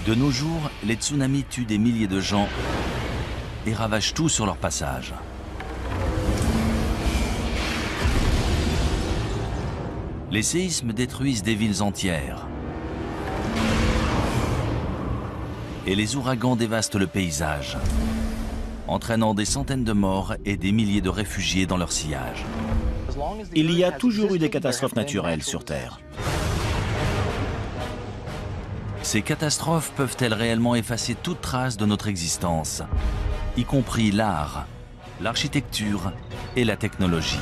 De nos jours, les tsunamis tuent des milliers de gens et ravagent tout sur leur passage. Les séismes détruisent des villes entières. Et les ouragans dévastent le paysage, entraînant des centaines de morts et des milliers de réfugiés dans leur sillage. Il y a toujours eu des catastrophes naturelles sur Terre. Ces catastrophes peuvent-elles réellement effacer toute trace de notre existence, y compris l'art, l'architecture et la technologie?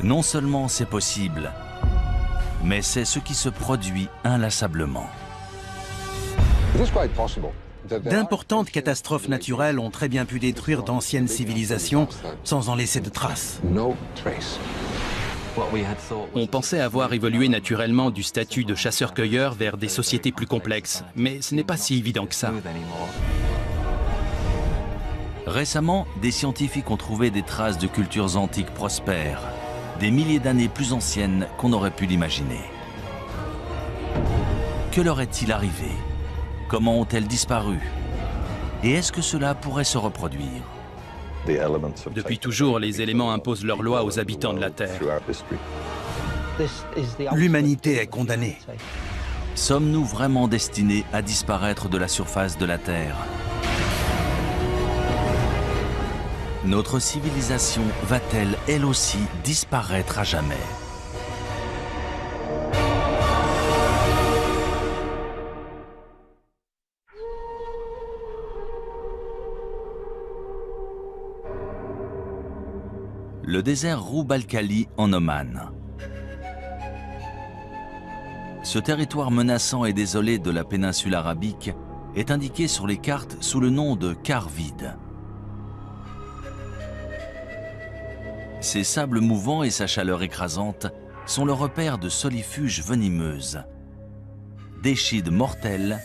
Non seulement c'est possible, mais c'est ce qui se produit inlassablement. D'importantes catastrophes naturelles ont très bien pu détruire d'anciennes civilisations sans en laisser de traces. On pensait avoir évolué naturellement du statut de chasseur-cueilleur vers des sociétés plus complexes, mais ce n'est pas si évident que ça. Récemment, des scientifiques ont trouvé des traces de cultures antiques prospères, des milliers d'années plus anciennes qu'on aurait pu l'imaginer. Que leur est-il arrivé? Comment ont-elles disparu? Et est-ce que cela pourrait se reproduire? Depuis toujours, les éléments imposent leurs lois aux habitants de la Terre. L'humanité est condamnée. Sommes-nous vraiment destinés à disparaître de la surface de la Terre? Notre civilisation va-t-elle, elle aussi, disparaître à jamais? Le désert Roub al-Khali en Oman. Ce territoire menaçant et désolé de la péninsule arabique est indiqué sur les cartes sous le nom de quart vide. Ses sables mouvants et sa chaleur écrasante sont le repère de solifuges venimeuses, d'échides mortels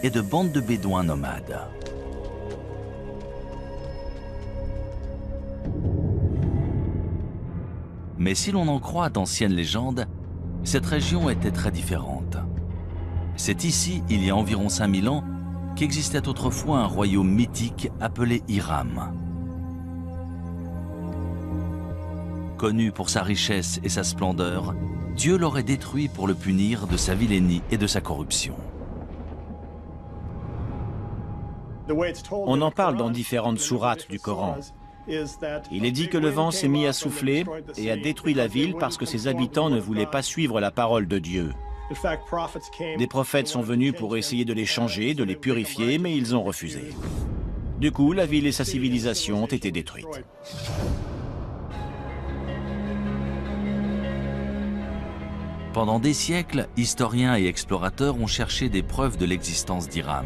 et de bandes de bédouins nomades. Mais si l'on en croit d'anciennes légendes, cette région était très différente. C'est ici, il y a environ 5000 ans, qu'existait autrefois un royaume mythique appelé Hiram. Connu pour sa richesse et sa splendeur, Dieu l'aurait détruit pour le punir de sa vilainie et de sa corruption. On en parle dans différentes sourates du Coran. Il est dit que le vent s'est mis à souffler et a détruit la ville parce que ses habitants ne voulaient pas suivre la parole de Dieu. Des prophètes sont venus pour essayer de les changer, de les purifier, mais ils ont refusé. Du coup, la ville et sa civilisation ont été détruites. Pendant des siècles, historiens et explorateurs ont cherché des preuves de l'existence d'Hiram.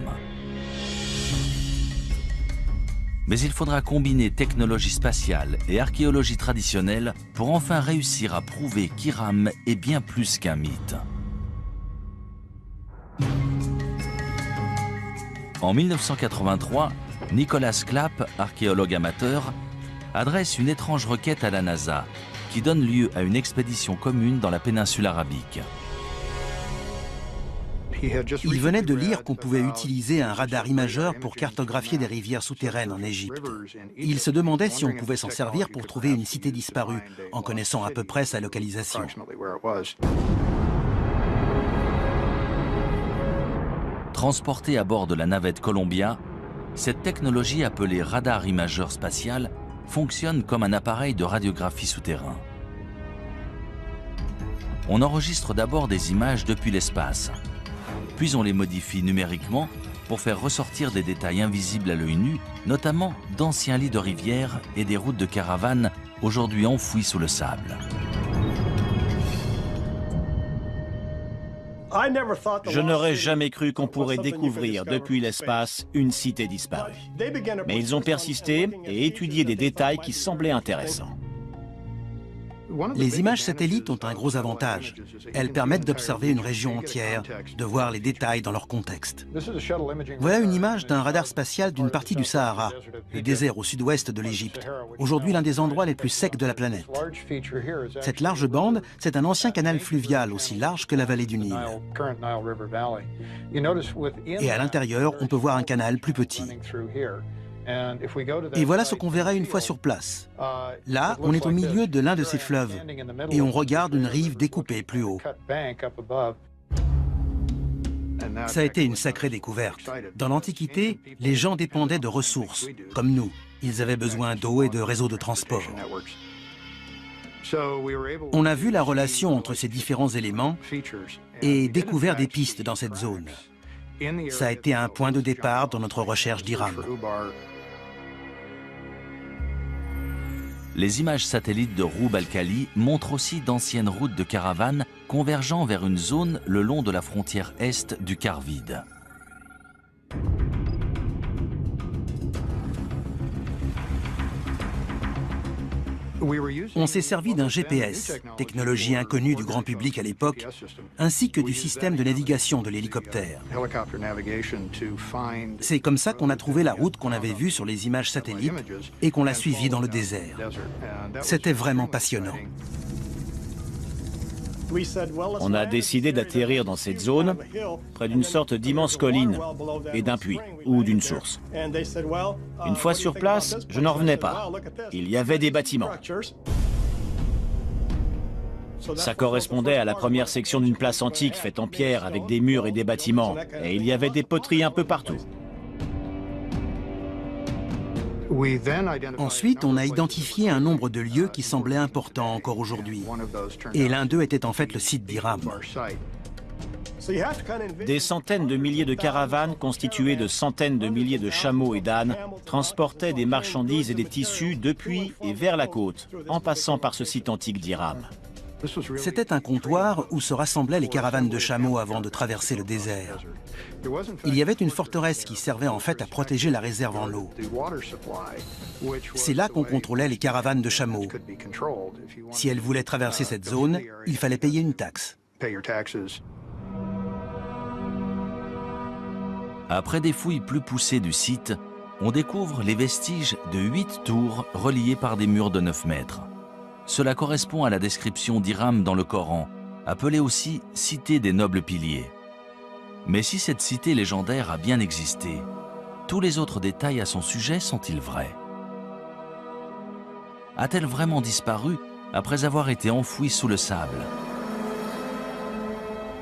Mais il faudra combiner technologie spatiale et archéologie traditionnelle pour enfin réussir à prouver qu'Hiram est bien plus qu'un mythe. En 1983, Nicholas Clapp, archéologue amateur, adresse une étrange requête à la NASA qui donne lieu à une expédition commune dans la péninsule arabique. Il venait de lire qu'on pouvait utiliser un radar imageur pour cartographier des rivières souterraines en Égypte. Il se demandait si on pouvait s'en servir pour trouver une cité disparue, en connaissant à peu près sa localisation. Transportée à bord de la navette Columbia, cette technologie appelée radar imageur spatial fonctionne comme un appareil de radiographie souterrain. On enregistre d'abord des images depuis l'espace, puis on les modifie numériquement pour faire ressortir des détails invisibles à l'œil nu, notamment d'anciens lits de rivières et des routes de caravanes aujourd'hui enfouies sous le sable. Je n'aurais jamais cru qu'on pourrait découvrir depuis l'espace une cité disparue. Mais ils ont persisté et étudié des détails qui semblaient intéressants. Les images satellites ont un gros avantage. Elles permettent d'observer une région entière, de voir les détails dans leur contexte. Voilà une image d'un radar spatial d'une partie du Sahara, le désert au sud-ouest de l'Égypte, aujourd'hui l'un des endroits les plus secs de la planète. Cette large bande, c'est un ancien canal fluvial aussi large que la vallée du Nil. Et à l'intérieur, on peut voir un canal plus petit. Et voilà ce qu'on verrait une fois sur place. Là, on est au milieu de l'un de ces fleuves et on regarde une rive découpée plus haut. Ça a été une sacrée découverte. Dans l'Antiquité, les gens dépendaient de ressources, comme nous. Ils avaient besoin d'eau et de réseaux de transport. On a vu la relation entre ces différents éléments et découvert des pistes dans cette zone. Ça a été un point de départ dans notre recherche d'Iram. Les images satellites de Roub al-Khali montrent aussi d'anciennes routes de caravanes convergeant vers une zone le long de la frontière est du quart vide. On s'est servi d'un GPS, technologie inconnue du grand public à l'époque, ainsi que du système de navigation de l'hélicoptère. C'est comme ça qu'on a trouvé la route qu'on avait vue sur les images satellites et qu'on l'a suivie dans le désert. C'était vraiment passionnant. On a décidé d'atterrir dans cette zone, près d'une sorte d'immense colline et d'un puits ou d'une source. Une fois sur place, je n'en revenais pas. Il y avait des bâtiments. Ça correspondait à la première section d'une place antique faite en pierre avec des murs et des bâtiments. Et il y avait des poteries un peu partout. Ensuite, on a identifié un nombre de lieux qui semblaient importants encore aujourd'hui. Et l'un d'eux était en fait le site d'Iram. Des centaines de milliers de caravanes constituées de centaines de milliers de chameaux et d'ânes transportaient des marchandises et des tissus depuis et vers la côte, en passant par ce site antique d'Iram. C'était un comptoir où se rassemblaient les caravanes de chameaux avant de traverser le désert. Il y avait une forteresse qui servait en fait à protéger la réserve en eau. C'est là qu'on contrôlait les caravanes de chameaux. Si elles voulaient traverser cette zone, il fallait payer une taxe. Après des fouilles plus poussées du site, on découvre les vestiges de 8 tours reliées par des murs de 9 mètres. Cela correspond à la description d'Iram dans le Coran, appelée aussi « cité des nobles piliers ». Mais si cette cité légendaire a bien existé, tous les autres détails à son sujet sont-ils vrais? A-t-elle vraiment disparu après avoir été enfouie sous le sable?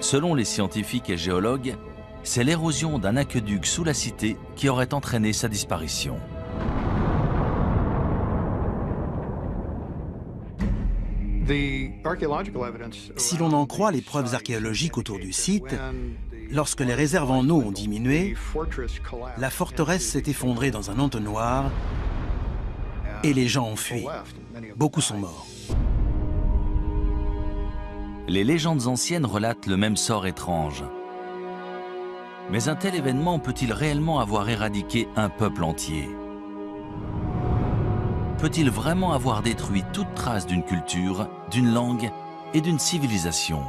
Selon les scientifiques et géologues, c'est l'érosion d'un aqueduc sous la cité qui aurait entraîné sa disparition. Si l'on en croit les preuves archéologiques autour du site, lorsque les réserves en eau ont diminué, la forteresse s'est effondrée dans un entonnoir et les gens ont fui. Beaucoup sont morts. Les légendes anciennes relatent le même sort étrange. Mais un tel événement peut-il réellement avoir éradiqué un peuple entier? Peut-il vraiment avoir détruit toute trace d'une culture, d'une langue et d'une civilisation?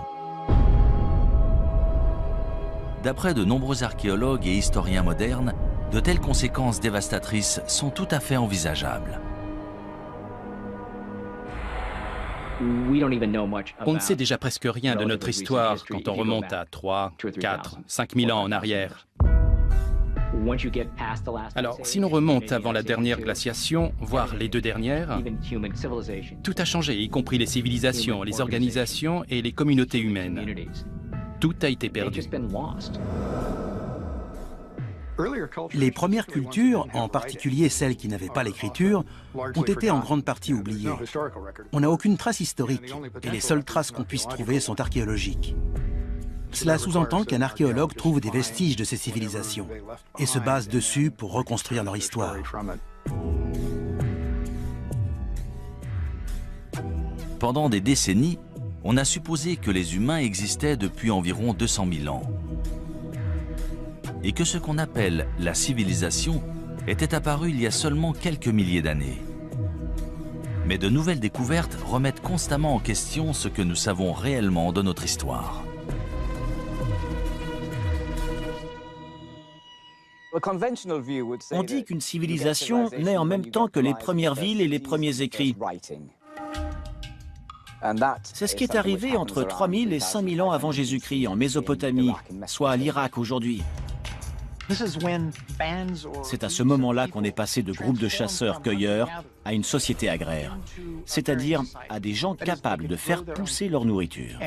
D'après de nombreux archéologues et historiens modernes, de telles conséquences dévastatrices sont tout à fait envisageables. On ne sait déjà presque rien de notre histoire quand on remonte à 3, 4, 5 000 ans en arrière. Alors, si l'on remonte avant la dernière glaciation, voire les 2 dernières, tout a changé, y compris les civilisations, les organisations et les communautés humaines. Tout a été perdu. Les premières cultures, en particulier celles qui n'avaient pas l'écriture, ont été en grande partie oubliées. On n'a aucune trace historique, et les seules traces qu'on puisse trouver sont archéologiques. Cela sous-entend qu'un archéologue trouve des vestiges de ces civilisations et se base dessus pour reconstruire leur histoire. Pendant des décennies, on a supposé que les humains existaient depuis environ 200 000 ans. Et que ce qu'on appelle la civilisation était apparu il y a seulement quelques milliers d'années. Mais de nouvelles découvertes remettent constamment en question ce que nous savons réellement de notre histoire. On dit qu'une civilisation naît en même temps que les premières villes et les premiers écrits. C'est ce qui est arrivé entre 3000 et 5000 ans avant Jésus-Christ en Mésopotamie, soit à l'Irak aujourd'hui. C'est à ce moment-là qu'on est passé de groupes de chasseurs-cueilleurs à une société agraire, c'est-à-dire à des gens capables de faire pousser leur nourriture.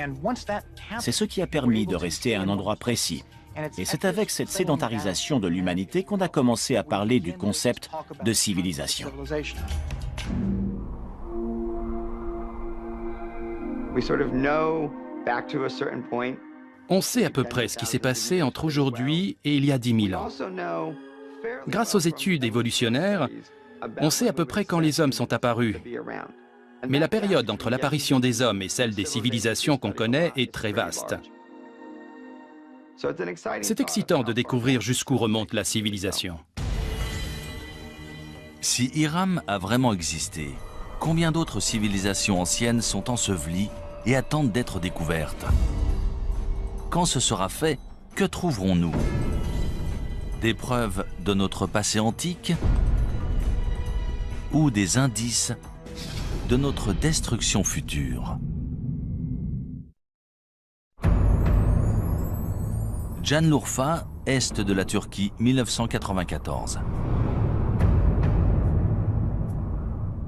C'est ce qui a permis de rester à un endroit précis. Et c'est avec cette sédentarisation de l'humanité qu'on a commencé à parler du concept de civilisation. On sait à peu près ce qui s'est passé entre aujourd'hui et il y a 10 000 ans. Grâce aux études évolutionnaires, on sait à peu près quand les hommes sont apparus. Mais la période entre l'apparition des hommes et celle des civilisations qu'on connaît est très vaste. C'est excitant de découvrir jusqu'où remonte la civilisation. Si Hiram a vraiment existé, combien d'autres civilisations anciennes sont ensevelies et attendent d'être découvertes? Quand ce sera fait, que trouverons-nous? Des preuves de notre passé antique ou des indices de notre destruction future? Şanlıurfa, est de la Turquie, 1994.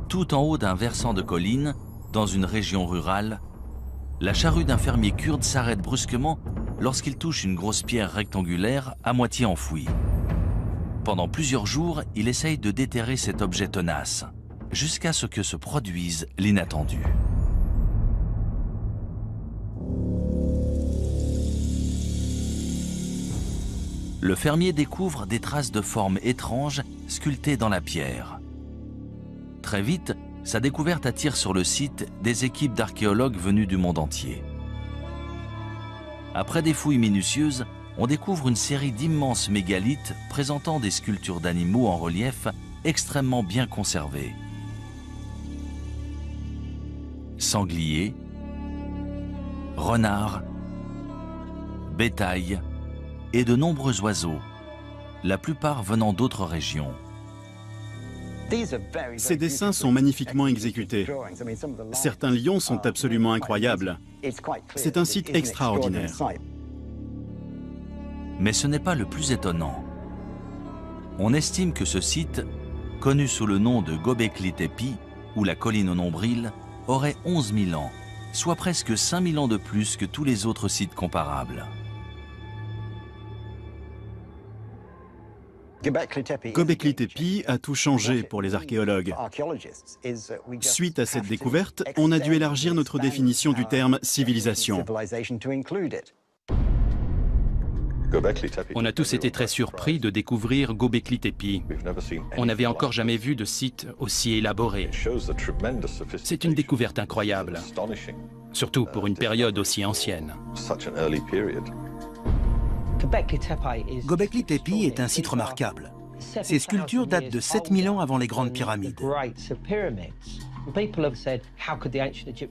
Tout en haut d'un versant de colline, dans une région rurale, la charrue d'un fermier kurde s'arrête brusquement lorsqu'il touche une grosse pierre rectangulaire à moitié enfouie. Pendant plusieurs jours, il essaye de déterrer cet objet tenace, jusqu'à ce que se produise l'inattendu. Le fermier découvre des traces de formes étranges sculptées dans la pierre. Très vite, sa découverte attire sur le site des équipes d'archéologues venus du monde entier. Après des fouilles minutieuses, on découvre une série d'immenses mégalithes présentant des sculptures d'animaux en relief extrêmement bien conservées. Sangliers, renards, bétail et de nombreux oiseaux, la plupart venant d'autres régions. Ces dessins sont magnifiquement exécutés. Certains lions sont absolument incroyables. C'est un site extraordinaire. Mais ce n'est pas le plus étonnant. On estime que ce site, connu sous le nom de Göbekli Tepe, ou la colline au nombril, aurait 11 000 ans, soit presque 5 000 ans de plus que tous les autres sites comparables. Göbekli Tepe a tout changé pour les archéologues. Suite à cette découverte, on a dû élargir notre définition du terme civilisation. On a tous été très surpris de découvrir Göbekli Tepe. On n'avait encore jamais vu de site aussi élaboré. C'est une découverte incroyable, surtout pour une période aussi ancienne. Göbekli Tepe est un site remarquable. Ces sculptures datent de 7000 ans avant les grandes pyramides.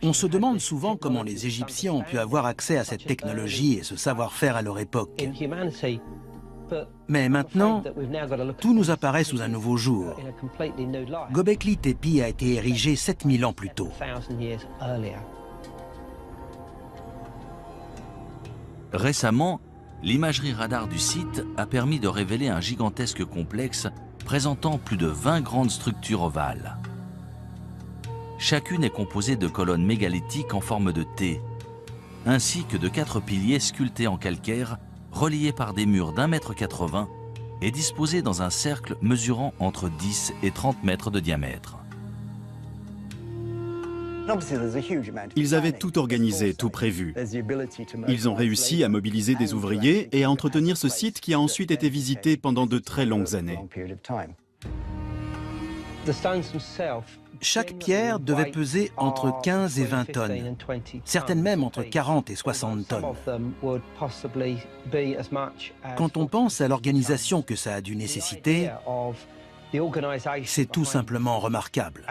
On se demande souvent comment les Égyptiens ont pu avoir accès à cette technologie et ce savoir-faire à leur époque. Mais maintenant, tout nous apparaît sous un nouveau jour. Göbekli Tepe a été érigé 7000 ans plus tôt. Récemment, l'imagerie radar du site a permis de révéler un gigantesque complexe présentant plus de 20 grandes structures ovales. Chacune est composée de colonnes mégalithiques en forme de T, ainsi que de 4 piliers sculptés en calcaire, reliés par des murs d'1,80 m et disposés dans un cercle mesurant entre 10 et 30 mètres de diamètre. Ils avaient tout organisé, tout prévu. Ils ont réussi à mobiliser des ouvriers et à entretenir ce site qui a ensuite été visité pendant de très longues années. Chaque pierre devait peser entre 15 et 20 tonnes, certaines même entre 40 et 60 tonnes. Quand on pense à l'organisation que ça a dû nécessiter, C'est tout simplement remarquable.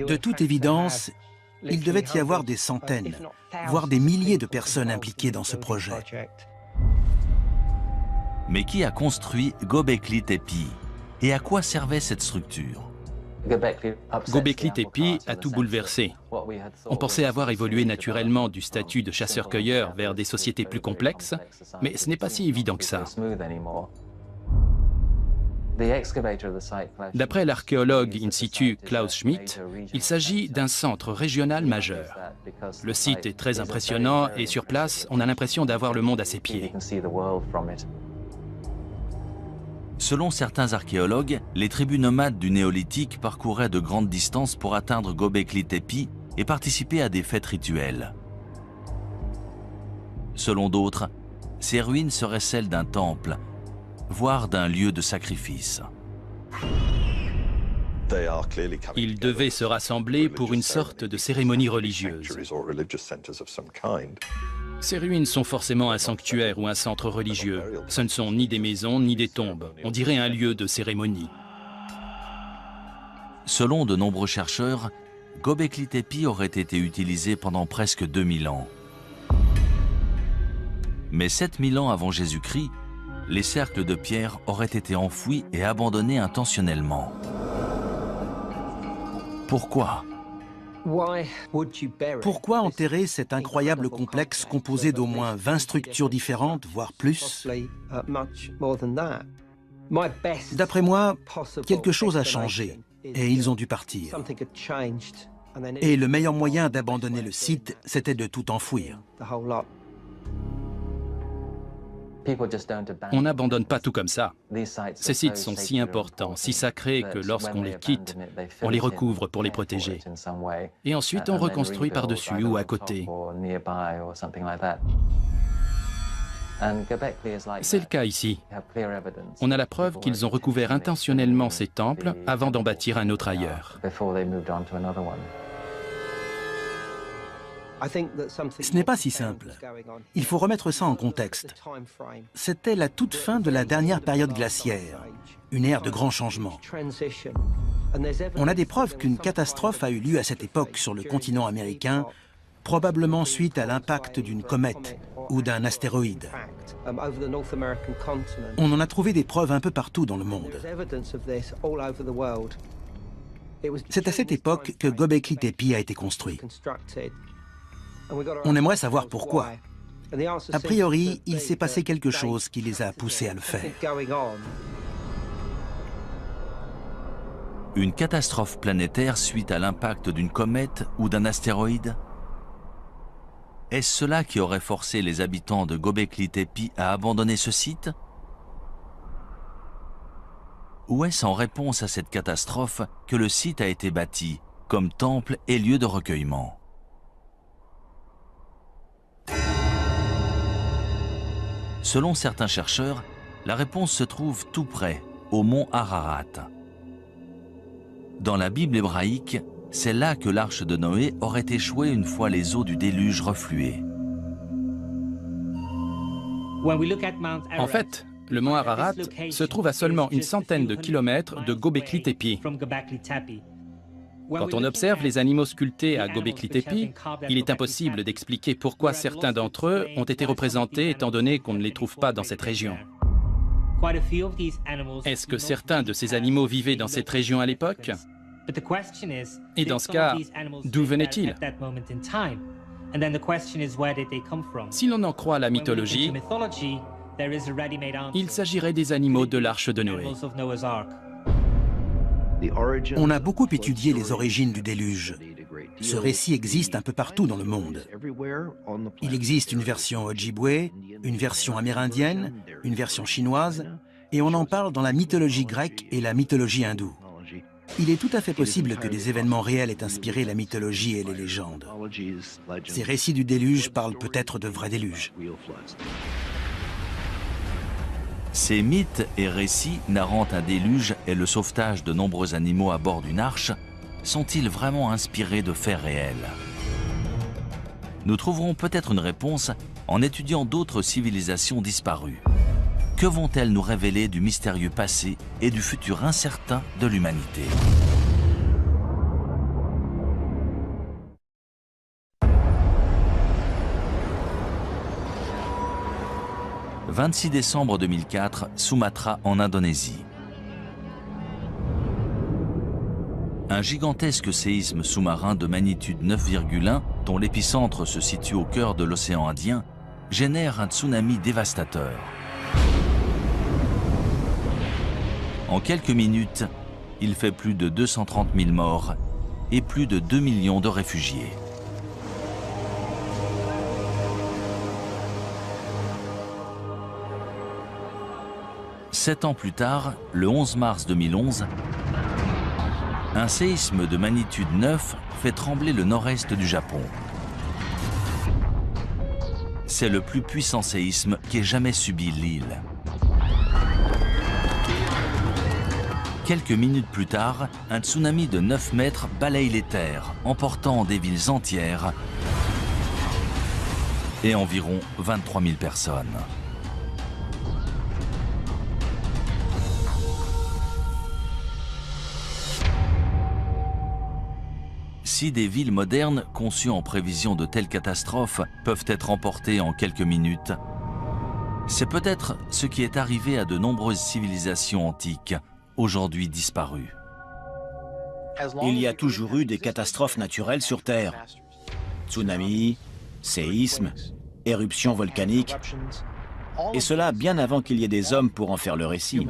De toute évidence, il devait y avoir des centaines, voire des milliers de personnes impliquées dans ce projet. Mais qui a construit Göbekli Tepe? Et à quoi servait cette structure? Göbekli Tepe a tout bouleversé. On pensait avoir évolué naturellement du statut de chasseur-cueilleur vers des sociétés plus complexes, mais ce n'est pas si évident que ça. D'après l'archéologue in situ Klaus Schmidt, il s'agit d'un centre régional majeur. Le site est très impressionnant et sur place, on a l'impression d'avoir le monde à ses pieds. Selon certains archéologues, les tribus nomades du néolithique parcouraient de grandes distances pour atteindre Göbekli Tepe et participer à des fêtes rituelles. Selon d'autres, ces ruines seraient celles d'un temple, voire d'un lieu de sacrifice. Ils devaient se rassembler pour une sorte de cérémonie religieuse. Ces ruines sont forcément un sanctuaire ou un centre religieux. Ce ne sont ni des maisons ni des tombes. On dirait un lieu de cérémonie. Selon de nombreux chercheurs, Göbekli Tepe aurait été utilisé pendant presque 2000 ans. Mais 7000 ans avant Jésus-Christ, les cercles de pierre auraient été enfouis et abandonnés intentionnellement. Pourquoi? Pourquoi enterrer cet incroyable complexe composé d'au moins 20 structures différentes, voire plus? D'après moi, quelque chose a changé et ils ont dû partir. Et le meilleur moyen d'abandonner le site, c'était de tout enfouir. On n'abandonne pas tout comme ça. Ces sites sont si importants, si sacrés que lorsqu'on les quitte, on les recouvre pour les protéger. Et ensuite, on reconstruit par-dessus ou à côté. C'est le cas ici. On a la preuve qu'ils ont recouvert intentionnellement ces temples avant d'en bâtir un autre ailleurs. Ce n'est pas si simple. Il faut remettre ça en contexte. C'était la toute fin de la dernière période glaciaire, une ère de grands changements. On a des preuves qu'une catastrophe a eu lieu à cette époque sur le continent américain, probablement suite à l'impact d'une comète ou d'un astéroïde. On en a trouvé des preuves un peu partout dans le monde. C'est à cette époque que Göbekli Tepe a été construit. On aimerait savoir pourquoi. A priori, il s'est passé quelque chose qui les a poussés à le faire. Une catastrophe planétaire suite à l'impact d'une comète ou d'un astéroïde? Est-ce cela qui aurait forcé les habitants de Göbekli Tepe à abandonner ce site? Ou est-ce en réponse à cette catastrophe que le site a été bâti comme temple et lieu de recueillement? Selon certains chercheurs, la réponse se trouve tout près, au mont Ararat. Dans la Bible hébraïque, c'est là que l'arche de Noé aurait échoué une fois les eaux du déluge refluées. En fait, le mont Ararat se trouve à seulement une centaine de kilomètres de Göbekli Tepe. Quand on observe les animaux sculptés à Göbekli Tepe, il est impossible d'expliquer pourquoi certains d'entre eux ont été représentés étant donné qu'on ne les trouve pas dans cette région. Est-ce que certains de ces animaux vivaient dans cette région à l'époque? Et dans ce cas, d'où venaient-ils? Si l'on en croit la mythologie, il s'agirait des animaux de l'arche de Noé. On a beaucoup étudié les origines du déluge. Ce récit existe un peu partout dans le monde. Il existe une version Ojibwe, une version amérindienne, une version chinoise, et on en parle dans la mythologie grecque et la mythologie hindoue. Il est tout à fait possible que des événements réels aient inspiré la mythologie et les légendes. Ces récits du déluge parlent peut-être de vrais déluges. Ces mythes et récits narrant un déluge et le sauvetage de nombreux animaux à bord d'une arche sont-ils vraiment inspirés de faits réels? Nous trouverons peut-être une réponse en étudiant d'autres civilisations disparues. Que Que vont-elles nous révéler du mystérieux passé et du futur incertain de l'humanité? « 26 décembre 2004, Sumatra en Indonésie. Un gigantesque séisme sous-marin de magnitude 9,1, dont l'épicentre se situe au cœur de l'océan Indien, génère un tsunami dévastateur. En quelques minutes, il fait plus de 230 000 morts et plus de 2 millions de réfugiés. Sept ans plus tard, le 11 mars 2011, un séisme de magnitude 9 fait trembler le nord-est du Japon. C'est le plus puissant séisme qu'ait jamais subi l'île. Quelques minutes plus tard, un tsunami de 9 mètres balaye les terres, emportant des villes entières et environ 23 000 personnes. Si des villes modernes conçues en prévision de telles catastrophes peuvent être emportées en quelques minutes, c'est peut-être ce qui est arrivé à de nombreuses civilisations antiques, aujourd'hui disparues. Il y a toujours eu des catastrophes naturelles sur Terre. Tsunamis, séismes, éruptions volcaniques, et cela bien avant qu'il y ait des hommes pour en faire le récit.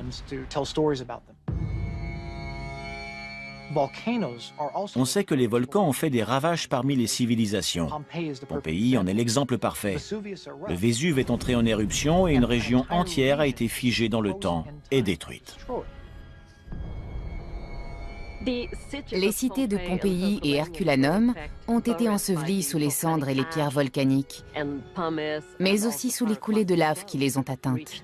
On sait que les volcans ont fait des ravages parmi les civilisations. Pompéi en est l'exemple parfait. Le Vésuve est entré en éruption et une région entière a été figée dans le temps et détruite. Les cités de Pompéi et Herculanum ont été ensevelies sous les cendres et les pierres volcaniques, mais aussi sous les coulées de lave qui les ont atteintes.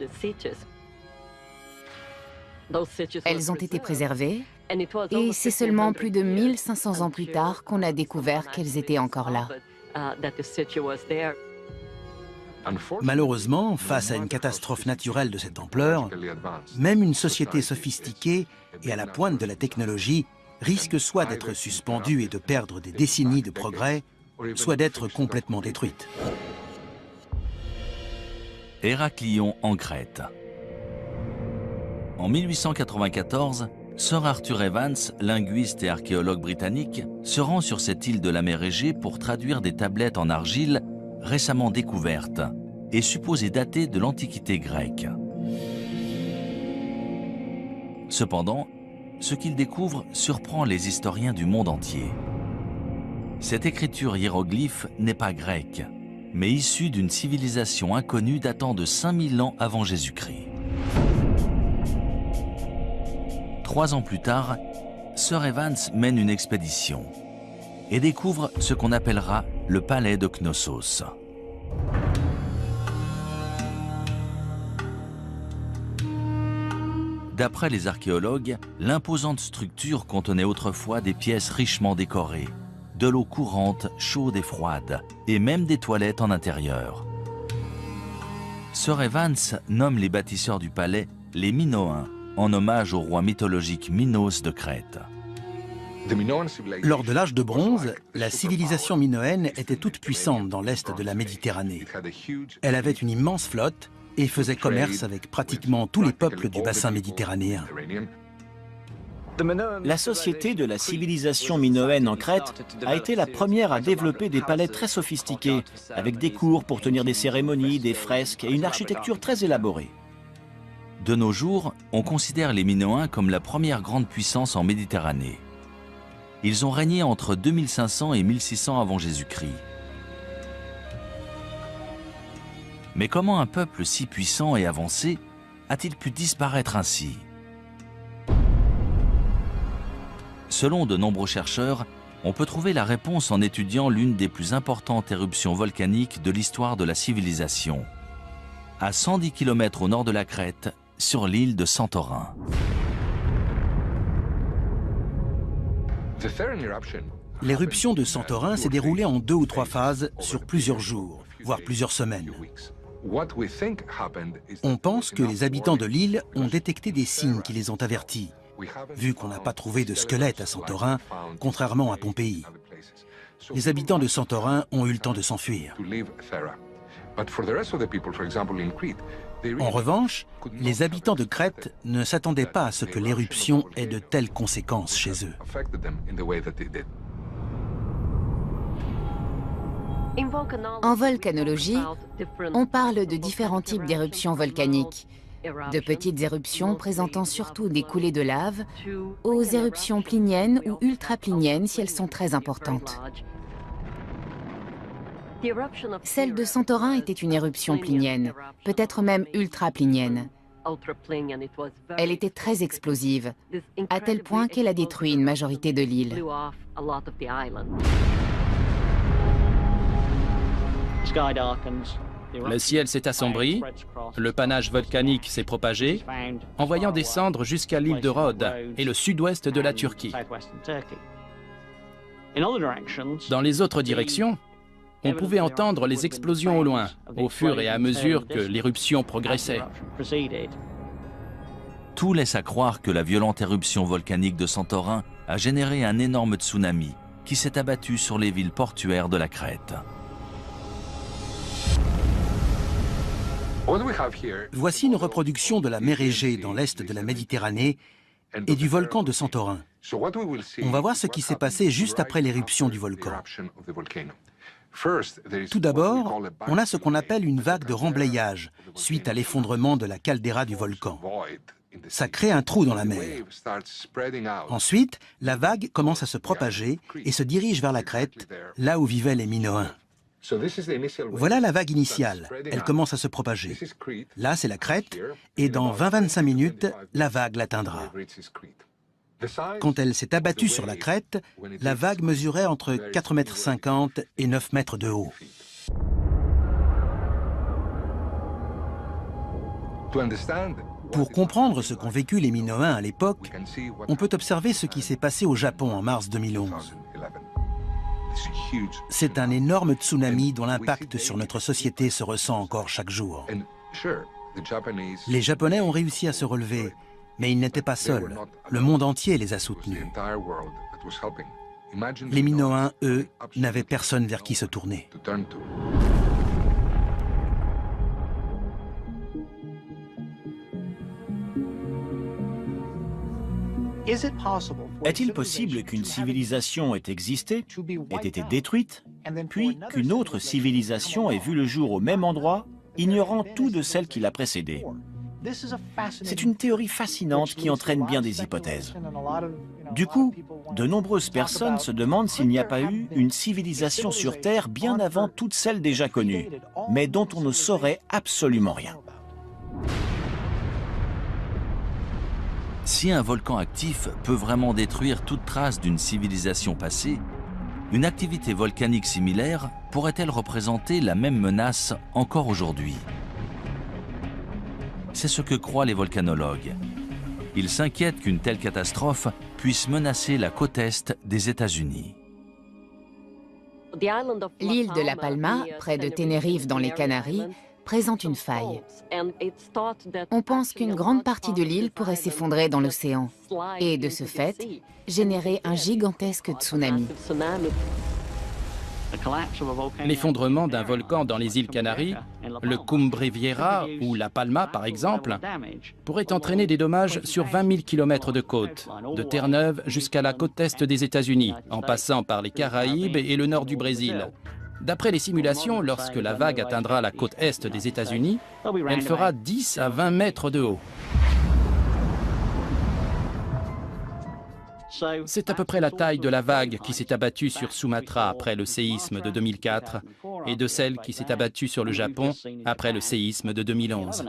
Elles ont été préservées, et c'est seulement plus de 1500 ans plus tard qu'on a découvert qu'elles étaient encore là. Malheureusement, face à une catastrophe naturelle de cette ampleur, même une société sophistiquée et à la pointe de la technologie risque soit d'être suspendue et de perdre des décennies de progrès, soit d'être complètement détruite. Héraclion en Crète. En 1894, Sir Arthur Evans, linguiste et archéologue britannique, se rend sur cette île de la mer Égée pour traduire des tablettes en argile récemment découvertes et supposées datées de l'Antiquité grecque. Cependant, ce qu'il découvre surprend les historiens du monde entier. Cette écriture hiéroglyphe n'est pas grecque, mais issue d'une civilisation inconnue datant de 5000 ans avant Jésus-Christ. 3 ans plus tard, Sir Evans mène une expédition et découvre ce qu'on appellera le palais de Knossos. D'après les archéologues, l'imposante structure contenait autrefois des pièces richement décorées, de l'eau courante, chaude et froide, et même des toilettes en intérieur. Sir Evans nomme les bâtisseurs du palais les Minoens, en hommage au roi mythologique Minos de Crète. Lors de l'âge de bronze, la civilisation minoenne était toute puissante dans l'est de la Méditerranée. Elle avait une immense flotte et faisait commerce avec pratiquement tous les peuples du bassin méditerranéen. La société de la civilisation minoenne en Crète a été la première à développer des palais très sophistiqués, avec des cours pour tenir des cérémonies, des fresques et une architecture très élaborée. De nos jours, on considère les Minoens comme la première grande puissance en Méditerranée. Ils ont régné entre 2500 et 1600 avant Jésus-Christ. Mais comment un peuple si puissant et avancé a-t-il pu disparaître ainsi? Selon de nombreux chercheurs, on peut trouver la réponse en étudiant l'une des plus importantes éruptions volcaniques de l'histoire de la civilisation, à 110 km au nord de la Crète, sur l'île de Santorin. L'éruption de Santorin s'est déroulée en 2 ou 3 phases sur plusieurs jours, voire plusieurs semaines. On pense que les habitants de l'île ont détecté des signes qui les ont avertis, vu qu'on n'a pas trouvé de squelette à Santorin, contrairement à Pompéi. Les habitants de Santorin ont eu le temps de s'enfuir. En revanche, les habitants de Crète ne s'attendaient pas à ce que l'éruption ait de telles conséquences chez eux. En volcanologie, on parle de différents types d'éruptions volcaniques, de petites éruptions présentant surtout des coulées de lave, aux éruptions pliniennes ou ultrapliniennes si elles sont très importantes. Celle de Santorin était une éruption plinienne, peut-être même ultraplinienne. Elle était très explosive, à tel point qu'elle a détruit une majorité de l'île. Le ciel s'est assombri, le panache volcanique s'est propagé, envoyant des cendres jusqu'à l'île de Rhodes et le sud-ouest de la Turquie. Dans les autres directions, on pouvait entendre les explosions au loin, au fur et à mesure que l'éruption progressait. Tout laisse à croire que la violente éruption volcanique de Santorin a généré un énorme tsunami qui s'est abattu sur les villes portuaires de la Crète. Voici une reproduction de la mer Égée dans l'est de la Méditerranée et du volcan de Santorin. On va voir ce qui s'est passé juste après l'éruption du volcan. Tout d'abord, on a ce qu'on appelle une vague de remblayage suite à l'effondrement de la caldeira du volcan. Ça crée un trou dans la mer. Ensuite, la vague commence à se propager et se dirige vers la Crète, là où vivaient les Minoens. Voilà la vague initiale, elle commence à se propager. Là, c'est la Crète, et dans 20-25 minutes, la vague l'atteindra. Quand elle s'est abattue sur la Crète, la vague mesurait entre 4,50 m et 9 m de haut. Pour comprendre ce qu'ont vécu les Minoens à l'époque, on peut observer ce qui s'est passé au Japon en mars 2011. C'est un énorme tsunami dont l'impact sur notre société se ressent encore chaque jour. Les Japonais ont réussi à se relever, mais ils n'étaient pas seuls. Le monde entier les a soutenus. Les Minoens, eux, n'avaient personne vers qui se tourner. Est-il possible qu'une civilisation ait existé, ait été détruite, puis qu'une autre civilisation ait vu le jour au même endroit, ignorant tout de celle qui l'a précédée? C'est une théorie fascinante qui entraîne bien des hypothèses. Du coup, de nombreuses personnes se demandent s'il n'y a pas eu une civilisation sur Terre bien avant toutes celles déjà connues, mais dont on ne saurait absolument rien. Si un volcan actif peut vraiment détruire toute trace d'une civilisation passée, une activité volcanique similaire pourrait-elle représenter la même menace encore aujourd'hui? C'est ce que croient les volcanologues. Ils s'inquiètent qu'une telle catastrophe puisse menacer la côte est des États-Unis. L'île de La Palma, près de Tenerife dans les Canaries, présente une faille. On pense qu'une grande partie de l'île pourrait s'effondrer dans l'océan et, de ce fait, générer un gigantesque tsunami. L'effondrement d'un volcan dans les îles Canaries, le Cumbre Vieja ou La Palma par exemple, pourrait entraîner des dommages sur 20 000 km de côte, de Terre-Neuve jusqu'à la côte est des États-Unis, en passant par les Caraïbes et le nord du Brésil. D'après les simulations, lorsque la vague atteindra la côte est des États-Unis, elle fera 10 à 20 mètres de haut. C'est à peu près la taille de la vague qui s'est abattue sur Sumatra après le séisme de 2004 et de celle qui s'est abattue sur le Japon après le séisme de 2011.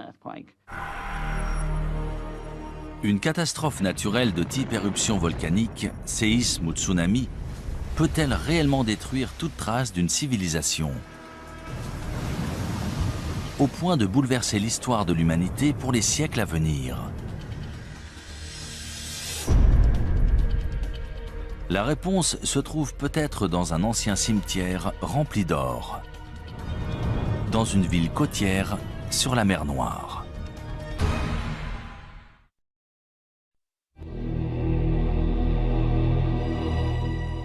Une catastrophe naturelle de type éruption volcanique, séisme ou tsunami, peut-elle réellement détruire toute trace d'une civilisation? Au point de bouleverser l'histoire de l'humanité pour les siècles à venir. La réponse se trouve peut-être dans un ancien cimetière rempli d'or. dans une ville côtière sur la mer Noire.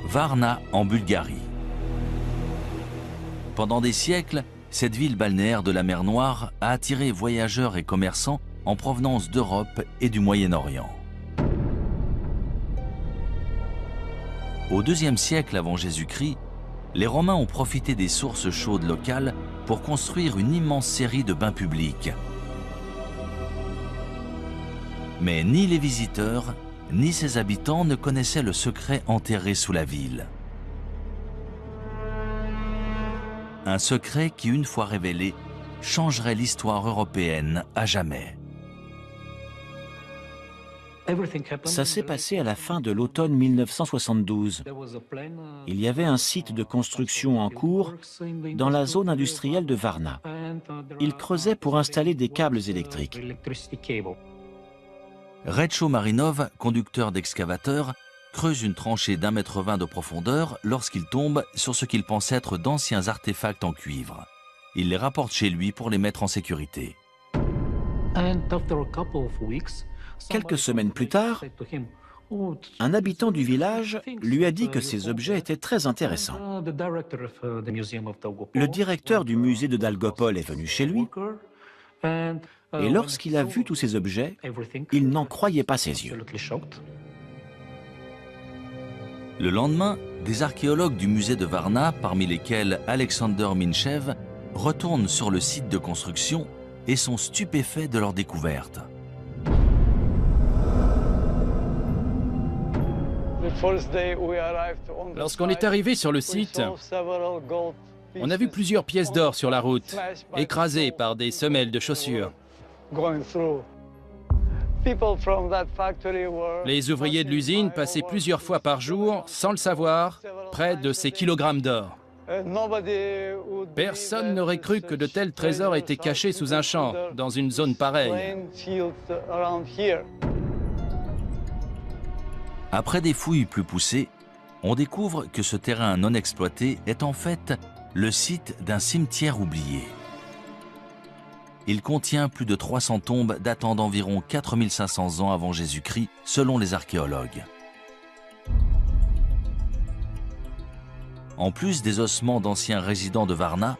Varna en Bulgarie. Pendant des siècles, cette ville balnéaire de la mer Noire a attiré voyageurs et commerçants en provenance d'Europe et du Moyen-Orient. Au IIe siècle avant Jésus-Christ, les Romains ont profité des sources chaudes locales pour construire une immense série de bains publics. Mais ni les visiteurs, ni ses habitants ne connaissaient le secret enterré sous la ville. Un secret qui, une fois révélé, changerait l'histoire européenne à jamais. Ça s'est passé à la fin de l'automne 1972. Il y avait un site de construction en cours dans la zone industrielle de Varna. Ils creusaient pour installer des câbles électriques. Retcho Marinov, conducteur d'excavateur, creuse une tranchée d'1,20 m de profondeur lorsqu'il tombe sur ce qu'il pense être d'anciens artefacts en cuivre. Il les rapporte chez lui pour les mettre en sécurité. Quelques semaines plus tard, un habitant du village lui a dit que ces objets étaient très intéressants. Le directeur du musée de Dalgopol est venu chez lui, et lorsqu'il a vu tous ces objets, il n'en croyait pas ses yeux. Le lendemain, des archéologues du musée de Varna, parmi lesquels Alexander Minchev, retournent sur le site de construction et sont stupéfaits de leur découverte. Lorsqu'on est arrivé sur le site, on a vu plusieurs pièces d'or sur la route, écrasées par des semelles de chaussures. Les ouvriers de l'usine passaient plusieurs fois par jour, sans le savoir, près de ces kilogrammes d'or. Personne n'aurait cru que de tels trésors étaient cachés sous un champ, dans une zone pareille. Après des fouilles plus poussées, on découvre que ce terrain non exploité est en fait le site d'un cimetière oublié. Il contient plus de 300 tombes datant d'environ 4500 ans avant Jésus-Christ, selon les archéologues. En plus des ossements d'anciens résidents de Varna,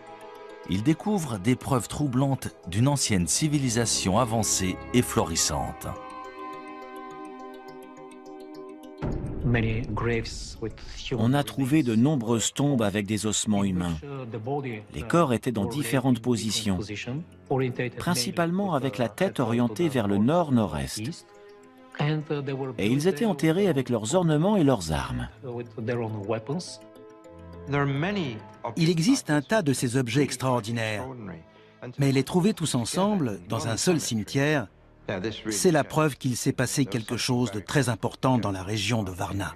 ils découvrent des preuves troublantes d'une ancienne civilisation avancée et florissante. On a trouvé de nombreuses tombes avec des ossements humains. Les corps étaient dans différentes positions, principalement avec la tête orientée vers le nord-nord-est. Et ils étaient enterrés avec leurs ornements et leurs armes. Il existe un tas de ces objets extraordinaires, mais les trouver tous ensemble, dans un seul cimetière, c'est la preuve qu'il s'est passé quelque chose de très important dans la région de Varna.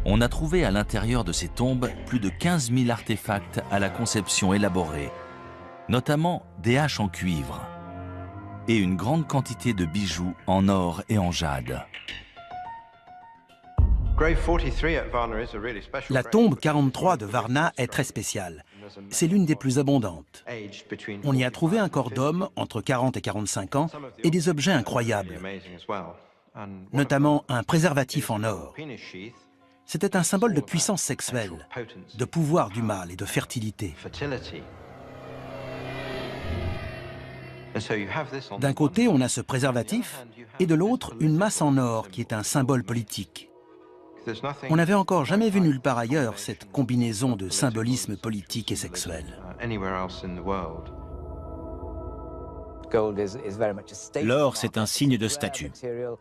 On a trouvé à l'intérieur de ces tombes plus de 15 000 artefacts à la conception élaborée, notamment des haches en cuivre et une grande quantité de bijoux en or et en jade. La tombe 43 de Varna est très spéciale. C'est l'une des plus abondantes. On y a trouvé un corps d'homme entre 40 et 45 ans et des objets incroyables, notamment un préservatif en or. C'était un symbole de puissance sexuelle, de pouvoir du mâle et de fertilité. D'un côté, on a ce préservatif, et de l'autre, une masse en or qui est un symbole politique. On n'avait encore jamais vu nulle part ailleurs cette combinaison de symbolisme politique et sexuel. L'or, c'est un signe de statut.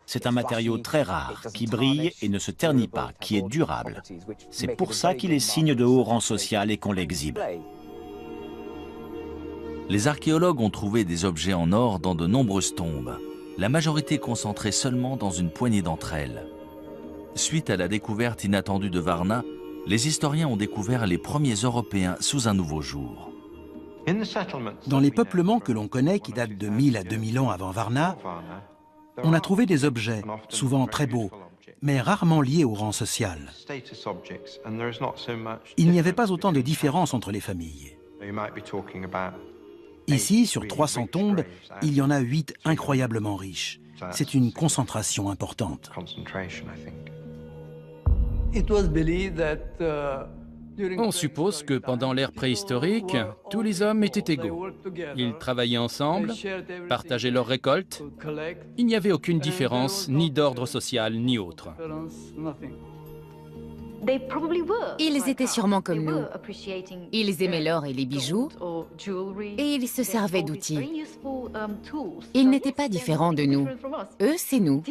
C'est un matériau très rare, qui brille et ne se ternit pas, qui est durable. C'est pour ça qu'il est signe de haut rang social et qu'on l'exhibe. Les archéologues ont trouvé des objets en or dans de nombreuses tombes, la majorité concentrée seulement dans une poignée d'entre elles. Suite à la découverte inattendue de Varna, les historiens ont découvert les premiers Européens sous un nouveau jour. Dans les peuplements que l'on connaît, qui datent de 1000 à 2000 ans avant Varna, on a trouvé des objets, souvent très beaux, mais rarement liés au rang social. Il n'y avait pas autant de différence entre les familles. Ici, sur 300 tombes, il y en a 8 incroyablement riches. C'est une concentration importante. On suppose que pendant l'ère préhistorique, tous les hommes étaient égaux. Ils travaillaient ensemble, partageaient leurs récoltes. Il n'y avait aucune différence, ni d'ordre social, ni autre. Ils étaient sûrement comme nous. Ils aimaient l'or et les bijoux, et ils se servaient d'outils. Ils n'étaient pas différents de nous. Eux, c'est nous.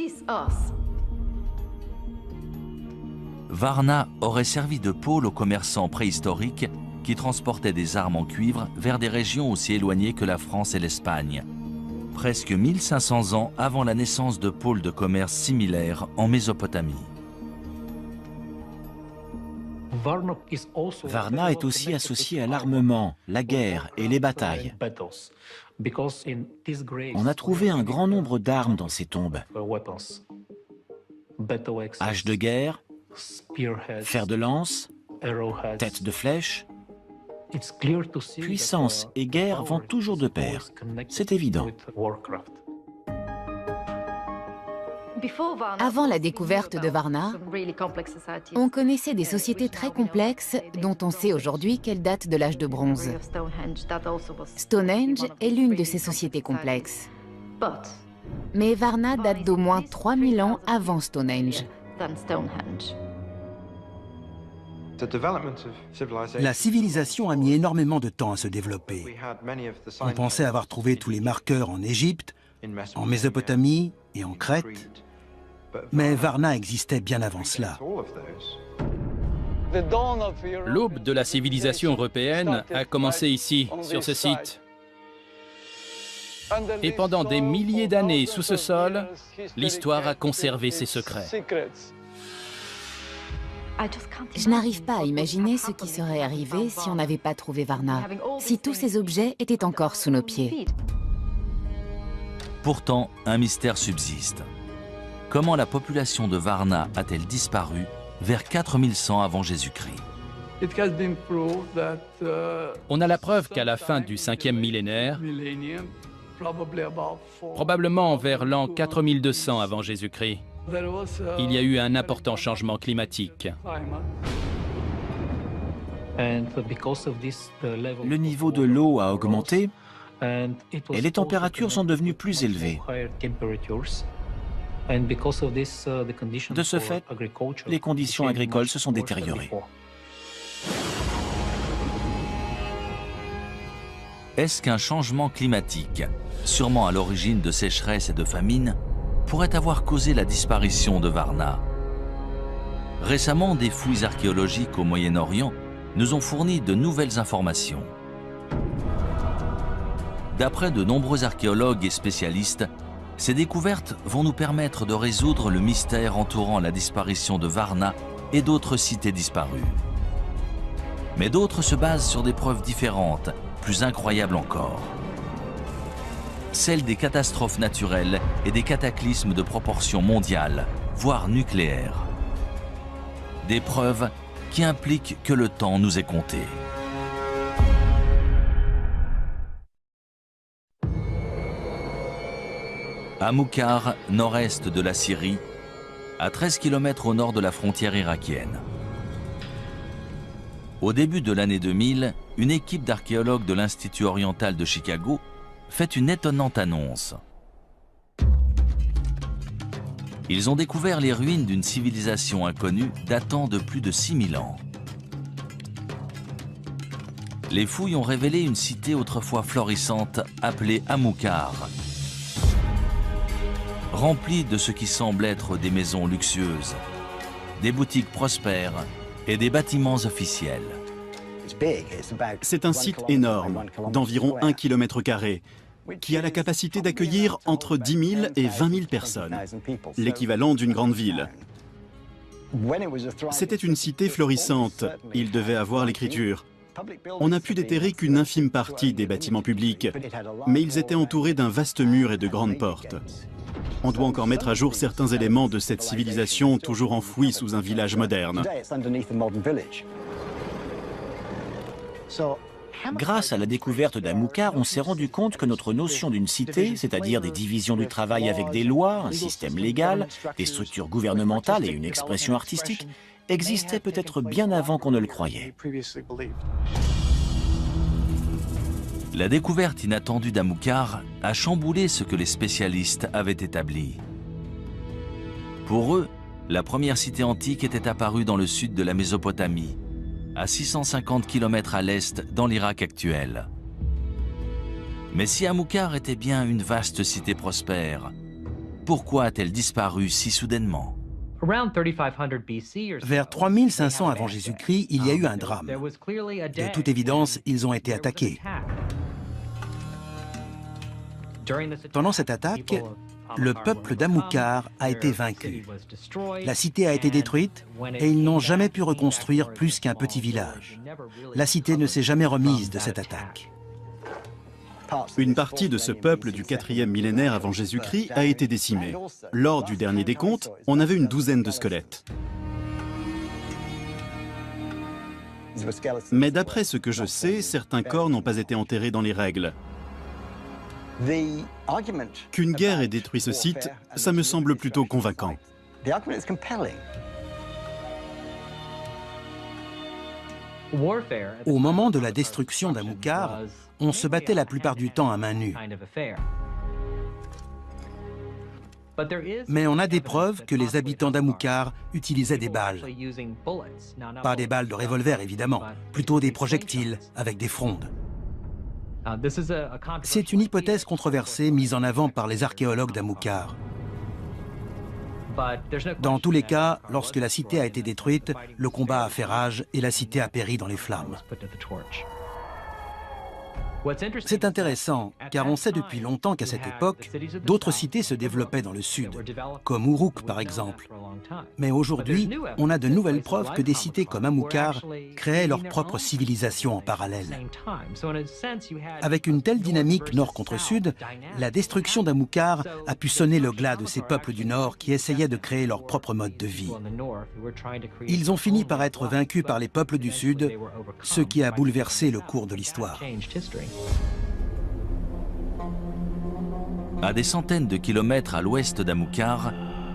Varna aurait servi de pôle aux commerçants préhistoriques qui transportaient des armes en cuivre vers des régions aussi éloignées que la France et l'Espagne. Presque 1500 ans avant la naissance de pôles de commerce similaires en Mésopotamie. Varna est aussi associé à l'armement, la guerre et les batailles. On a trouvé un grand nombre d'armes dans ces tombes. Haches de guerre, fer de lance, tête de flèche. Puissance et guerre vont toujours de pair. C'est évident. Avant la découverte de Varna, on connaissait des sociétés très complexes dont on sait aujourd'hui qu'elles datent de l'âge de bronze. Stonehenge est l'une de ces sociétés complexes. Mais Varna date d'au moins 3000 ans avant Stonehenge. La civilisation a mis énormément de temps à se développer. On pensait avoir trouvé tous les marqueurs en Égypte, en Mésopotamie et en Crète, mais Varna existait bien avant cela. L'aube de la civilisation européenne a commencé ici, sur ce site. Et pendant des milliers d'années sous ce sol, l'histoire a conservé ses secrets. Je n'arrive pas à imaginer ce qui serait arrivé si on n'avait pas trouvé Varna, si tous ces objets étaient encore sous nos pieds. Pourtant, un mystère subsiste. Comment la population de Varna a-t-elle disparu vers 4100 avant Jésus-Christ? On a la preuve qu'à la fin du 5e millénaire, probablement vers l'an 4200 avant Jésus-Christ, il y a eu un important changement climatique. Le niveau de l'eau a augmenté et les températures sont devenues plus élevées. De ce fait, les conditions agricoles se sont détériorées. Est-ce qu'un changement climatique, sûrement à l'origine de sécheresses et de famines, pourrait avoir causé la disparition de Varna? Récemment, des fouilles archéologiques au Moyen-Orient nous ont fourni de nouvelles informations. D'après de nombreux archéologues et spécialistes, ces découvertes vont nous permettre de résoudre le mystère entourant la disparition de Varna et d'autres cités disparues. Mais d'autres se basent sur des preuves différentes, plus incroyables encore. Celles des catastrophes naturelles et des cataclysmes de proportions mondiales, voire nucléaires. Des preuves qui impliquent que le temps nous est compté. À Moukhar, nord-est de la Syrie, à 13 km au nord de la frontière irakienne. Au début de l'année 2000, une équipe d'archéologues de l'Institut oriental de Chicago fait une étonnante annonce. Ils ont découvert les ruines d'une civilisation inconnue datant de plus de 6000 ans. Les fouilles ont révélé une cité autrefois florissante appelée Amoukhar, remplie de ce qui semble être des maisons luxueuses, des boutiques prospères et des bâtiments officiels. C'est un site énorme, d'environ 1 km², qui a la capacité d'accueillir entre 10 000 et 20 000 personnes, l'équivalent d'une grande ville. C'était une cité florissante, il devait avoir l'écriture. On n'a pu déterrer qu'une infime partie des bâtiments publics, mais ils étaient entourés d'un vaste mur et de grandes portes. On doit encore mettre à jour certains éléments de cette civilisation toujours enfouie sous un village moderne. Grâce à la découverte d'Amukar, on s'est rendu compte que notre notion d'une cité, c'est-à-dire des divisions du travail avec des lois, un système légal, des structures gouvernementales et une expression artistique, existait peut-être bien avant qu'on ne le croyait. La découverte inattendue d'Amukar a chamboulé ce que les spécialistes avaient établi. Pour eux, la première cité antique était apparue dans le sud de la Mésopotamie, à 650 km à l'est dans l'Irak actuel. Mais si Amukar était bien une vaste cité prospère, pourquoi a-t-elle disparu si soudainement? Vers 3500 avant Jésus-Christ, il y a eu un drame. De toute évidence, ils ont été attaqués. Pendant cette attaque, le peuple d'Amukar a été vaincu. La cité a été détruite et ils n'ont jamais pu reconstruire plus qu'un petit village. La cité ne s'est jamais remise de cette attaque. Une partie de ce peuple du 4e millénaire avant Jésus-Christ a été décimée. Lors du dernier décompte, on avait une douzaine de squelettes. Mais d'après ce que je sais, certains corps n'ont pas été enterrés dans les règles. Qu'une guerre ait détruit ce site, ça me semble plutôt convaincant. Au moment de la destruction d'Amukar, on se battait la plupart du temps à main nue. Mais on a des preuves que les habitants d'Amukar utilisaient des balles. Pas des balles de revolver, évidemment, plutôt des projectiles avec des frondes. C'est une hypothèse controversée mise en avant par les archéologues d'Amukar. Dans tous les cas, lorsque la cité a été détruite, le combat a fait rage et la cité a péri dans les flammes. C'est intéressant, car on sait depuis longtemps qu'à cette époque, d'autres cités se développaient dans le sud, comme Uruk par exemple. Mais aujourd'hui, on a de nouvelles preuves que des cités comme Amukar créaient leur propre civilisation en parallèle. Avec une telle dynamique nord contre sud, la destruction d'Amukar a pu sonner le glas de ces peuples du nord qui essayaient de créer leur propre mode de vie. Ils ont fini par être vaincus par les peuples du sud, ce qui a bouleversé le cours de l'histoire. À des centaines de kilomètres à l'ouest d'Amukar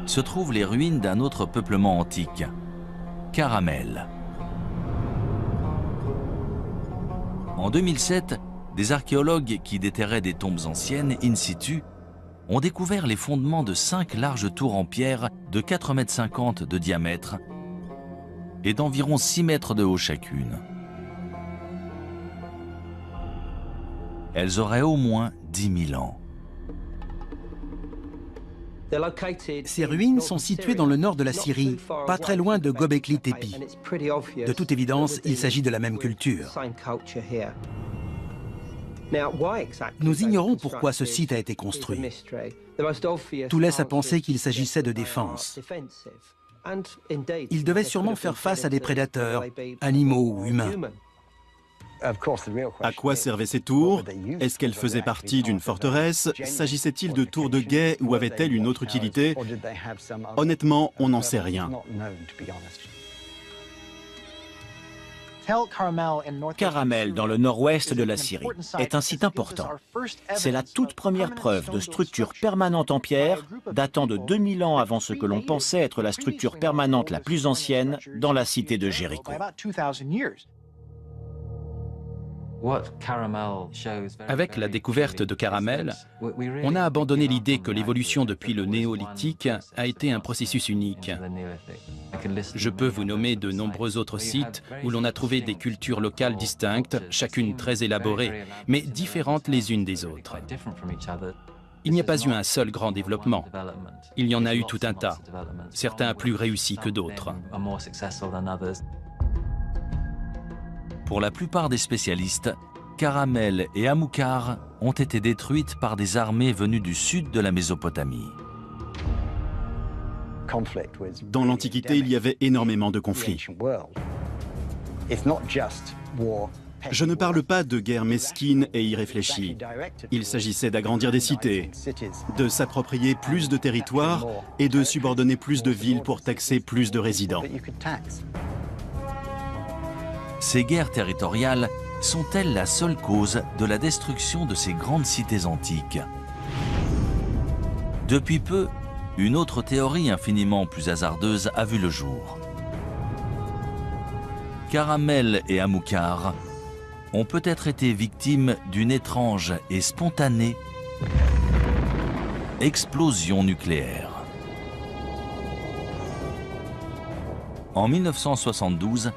se trouvent les ruines d'un autre peuplement antique, Caramel. En 2007, des archéologues qui déterraient des tombes anciennes in situ ont découvert les fondements de 5 larges tours en pierre de 4,50 m de diamètre et d'environ 6 mètres de haut chacune. Elles auraient au moins 10 000 ans. Ces ruines sont situées dans le nord de la Syrie, pas très loin de Göbekli Tepe. De toute évidence, il s'agit de la même culture. Nous ignorons pourquoi ce site a été construit. Tout laisse à penser qu'il s'agissait de défense. Il devait sûrement faire face à des prédateurs, animaux ou humains. À quoi servaient ces tours? Est-ce qu'elles faisaient partie d'une forteresse? S'agissait-il de tours de guet ou avaient-elles une autre utilité? Honnêtement, on n'en sait rien. Caramel, dans le nord-ouest de la Syrie, est un site important. C'est la toute première preuve de structure permanente en pierre, datant de 2000 ans avant ce que l'on pensait être la structure permanente la plus ancienne dans la cité de Jéricho. Avec la découverte de Caramel, on a abandonné l'idée que l'évolution depuis le néolithique a été un processus unique. Je peux vous nommer de nombreux autres sites où l'on a trouvé des cultures locales distinctes, chacune très élaborée, mais différentes les unes des autres. Il n'y a pas eu un seul grand développement. Il y en a eu tout un tas, certains plus réussis que d'autres. Pour la plupart des spécialistes, Caramel et Amukar ont été détruites par des armées venues du sud de la Mésopotamie. Dans l'Antiquité, il y avait énormément de conflits. Je ne parle pas de guerre mesquine et irréfléchie. Il s'agissait d'agrandir des cités, de s'approprier plus de territoires et de subordonner plus de villes pour taxer plus de résidents. Ces guerres territoriales sont-elles la seule cause de la destruction de ces grandes cités antiques? Depuis peu, une autre théorie infiniment plus hasardeuse a vu le jour. Caramel et Amilcar ont peut-être été victimes d'une étrange et spontanée explosion nucléaire. En 1972,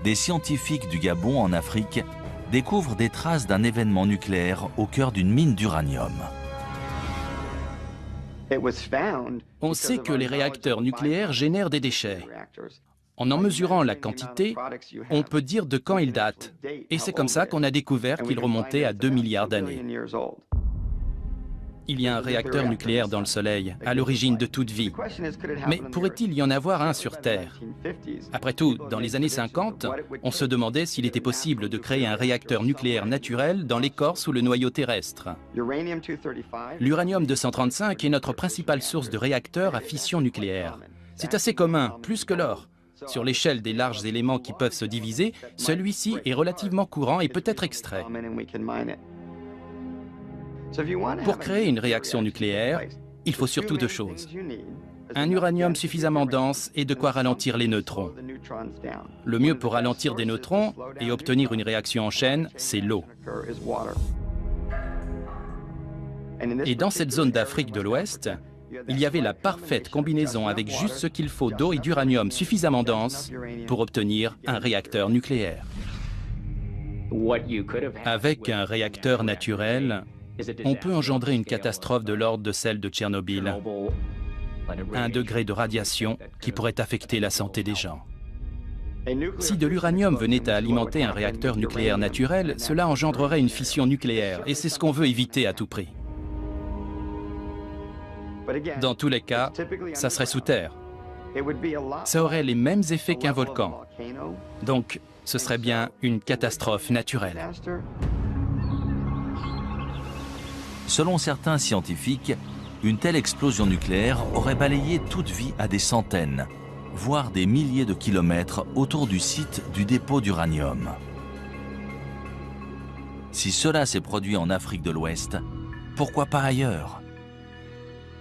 des scientifiques du Gabon en Afrique découvrent des traces d'un événement nucléaire au cœur d'une mine d'uranium. On sait que les réacteurs nucléaires génèrent des déchets. En mesurant la quantité, on peut dire de quand ils datent. Et c'est comme ça qu'on a découvert qu'ils remontaient à 2 milliards d'années. Il y a un réacteur nucléaire dans le Soleil, à l'origine de toute vie. Mais pourrait-il y en avoir un sur Terre? Après tout, dans les années 50, on se demandait s'il était possible de créer un réacteur nucléaire naturel dans l'écorce ou le noyau terrestre. L'uranium-235 est notre principale source de réacteurs à fission nucléaire. C'est assez commun, plus que l'or. Sur l'échelle des larges éléments qui peuvent se diviser, celui-ci est relativement courant et peut être extrait. Pour créer une réaction nucléaire, il faut surtout 2 choses. Un uranium suffisamment dense et de quoi ralentir les neutrons. Le mieux pour ralentir des neutrons et obtenir une réaction en chaîne, c'est l'eau. Et dans cette zone d'Afrique de l'Ouest, il y avait la parfaite combinaison avec juste ce qu'il faut d'eau et d'uranium suffisamment dense pour obtenir un réacteur nucléaire. Avec un réacteur naturel, on peut engendrer une catastrophe de l'ordre de celle de Tchernobyl, 1 degré de radiation qui pourrait affecter la santé des gens. Si de l'uranium venait à alimenter un réacteur nucléaire naturel, cela engendrerait une fission nucléaire, et c'est ce qu'on veut éviter à tout prix. Dans tous les cas, ça serait sous terre. Ça aurait les mêmes effets qu'un volcan. Donc, ce serait bien une catastrophe naturelle. Selon certains scientifiques, une telle explosion nucléaire aurait balayé toute vie à des centaines, voire des milliers de kilomètres autour du site du dépôt d'uranium. Si cela s'est produit en Afrique de l'Ouest, pourquoi pas ailleurs?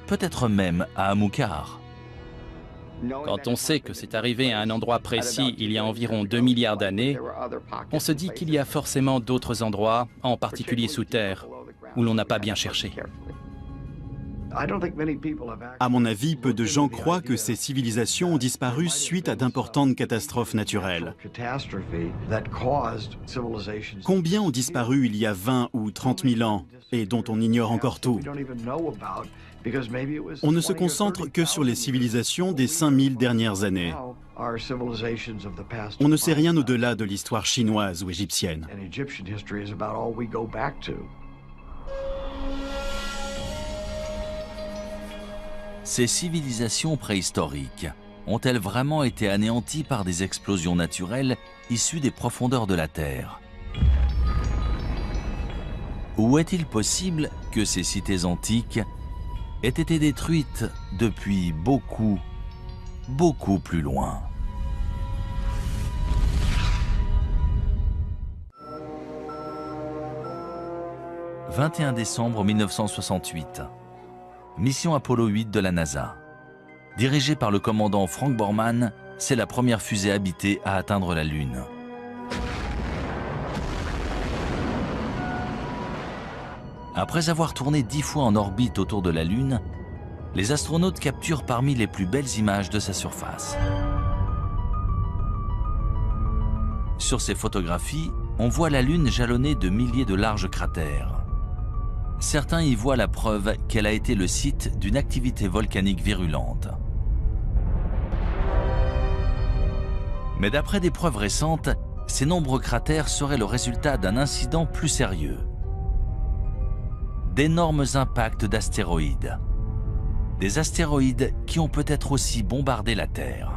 Peut-être même à Amilcar. Quand on sait que c'est arrivé à un endroit précis il y a environ 2 milliards d'années, on se dit qu'il y a forcément d'autres endroits, en particulier sous terre, où l'on n'a pas bien cherché. À mon avis, peu de gens croient que ces civilisations ont disparu suite à d'importantes catastrophes naturelles. Combien ont disparu il y a 20 ou 30 000 ans et dont on ignore encore tout? On ne se concentre que sur les civilisations des 5000 dernières années. On ne sait rien au-delà de l'histoire chinoise ou égyptienne. Ces civilisations préhistoriques ont-elles vraiment été anéanties par des explosions naturelles issues des profondeurs de la Terre? Ou est-il possible que ces cités antiques aient été détruites depuis beaucoup plus loin? « 21 décembre 1968. Mission Apollo 8 de la NASA. Dirigée par le commandant Frank Borman, c'est la première fusée habitée à atteindre la Lune. Après avoir tourné 10 fois en orbite autour de la Lune, les astronautes capturent parmi les plus belles images de sa surface. Sur ces photographies, on voit la Lune jalonnée de milliers de larges cratères. Certains y voient la preuve qu'elle a été le site d'une activité volcanique virulente. Mais d'après des preuves récentes, ces nombreux cratères seraient le résultat d'un incident plus sérieux. D'énormes impacts d'astéroïdes. Des astéroïdes qui ont peut-être aussi bombardé la Terre.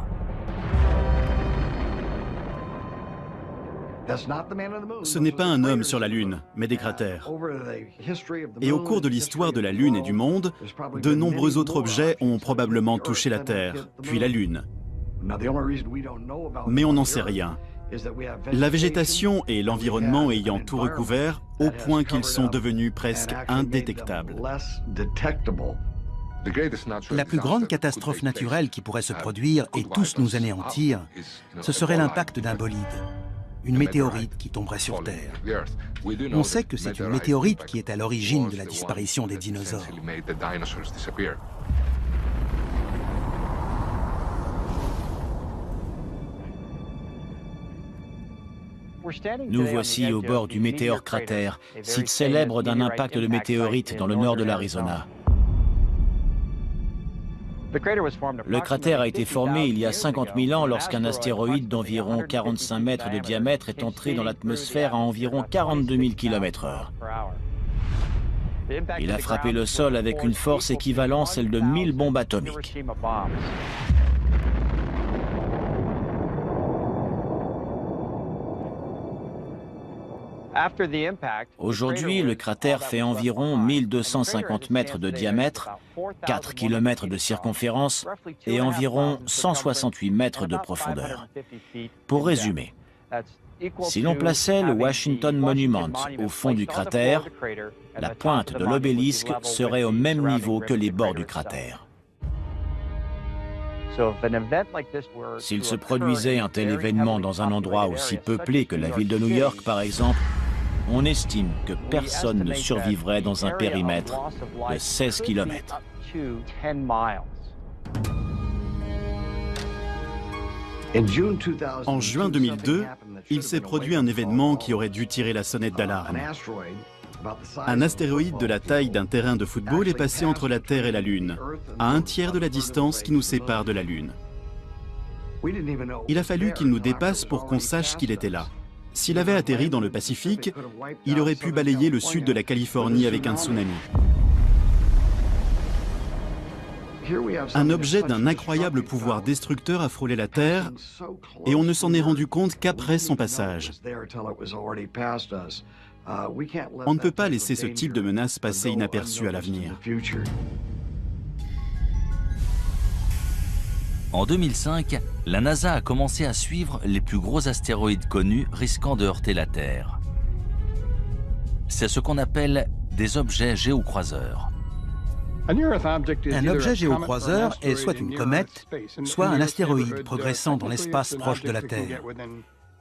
Ce n'est pas un homme sur la Lune, mais des cratères. Et au cours de l'histoire de la Lune et du monde, de nombreux autres objets ont probablement touché la Terre, puis la Lune. Mais on n'en sait rien. La végétation et l'environnement ayant tout recouvert, au point qu'ils sont devenus presque indétectables. La plus grande catastrophe naturelle qui pourrait se produire et tous nous anéantir, ce serait l'impact d'un bolide, une météorite qui tomberait sur Terre. On sait que c'est une météorite qui est à l'origine de la disparition des dinosaures. Nous voici au bord du météore cratère, site célèbre d'un impact de météorite dans le nord de l'Arizona. Le cratère a été formé il y a 50 000 ans lorsqu'un astéroïde d'environ 45 mètres de diamètre est entré dans l'atmosphère à environ 42 000 km/h. Il a frappé le sol avec une force équivalente à celle de 1000 bombes atomiques. Aujourd'hui, le cratère fait environ 1250 mètres de diamètre, 4 km de circonférence et environ 168 mètres de profondeur. Pour résumer, si l'on plaçait le Washington Monument au fond du cratère, la pointe de l'obélisque serait au même niveau que les bords du cratère. S'il se produisait un tel événement dans un endroit aussi peuplé que la ville de New York, par exemple, on estime que personne ne survivrait dans un périmètre de 16 km. En juin 2002, il s'est produit un événement qui aurait dû tirer la sonnette d'alarme. Un astéroïde de la taille d'un terrain de football est passé entre la Terre et la Lune, à un tiers de la distance qui nous sépare de la Lune. Il a fallu qu'il nous dépasse pour qu'on sache qu'il était là. S'il avait atterri dans le Pacifique, il aurait pu balayer le sud de la Californie avec un tsunami. Un objet d'un incroyable pouvoir destructeur a frôlé la Terre et on ne s'en est rendu compte qu'après son passage. On ne peut pas laisser ce type de menace passer inaperçue à l'avenir. En 2005, la NASA a commencé à suivre les plus gros astéroïdes connus risquant de heurter la Terre. C'est ce qu'on appelle des objets géocroiseurs. Un objet géocroiseur est soit une comète, soit un astéroïde progressant dans l'espace proche de la Terre.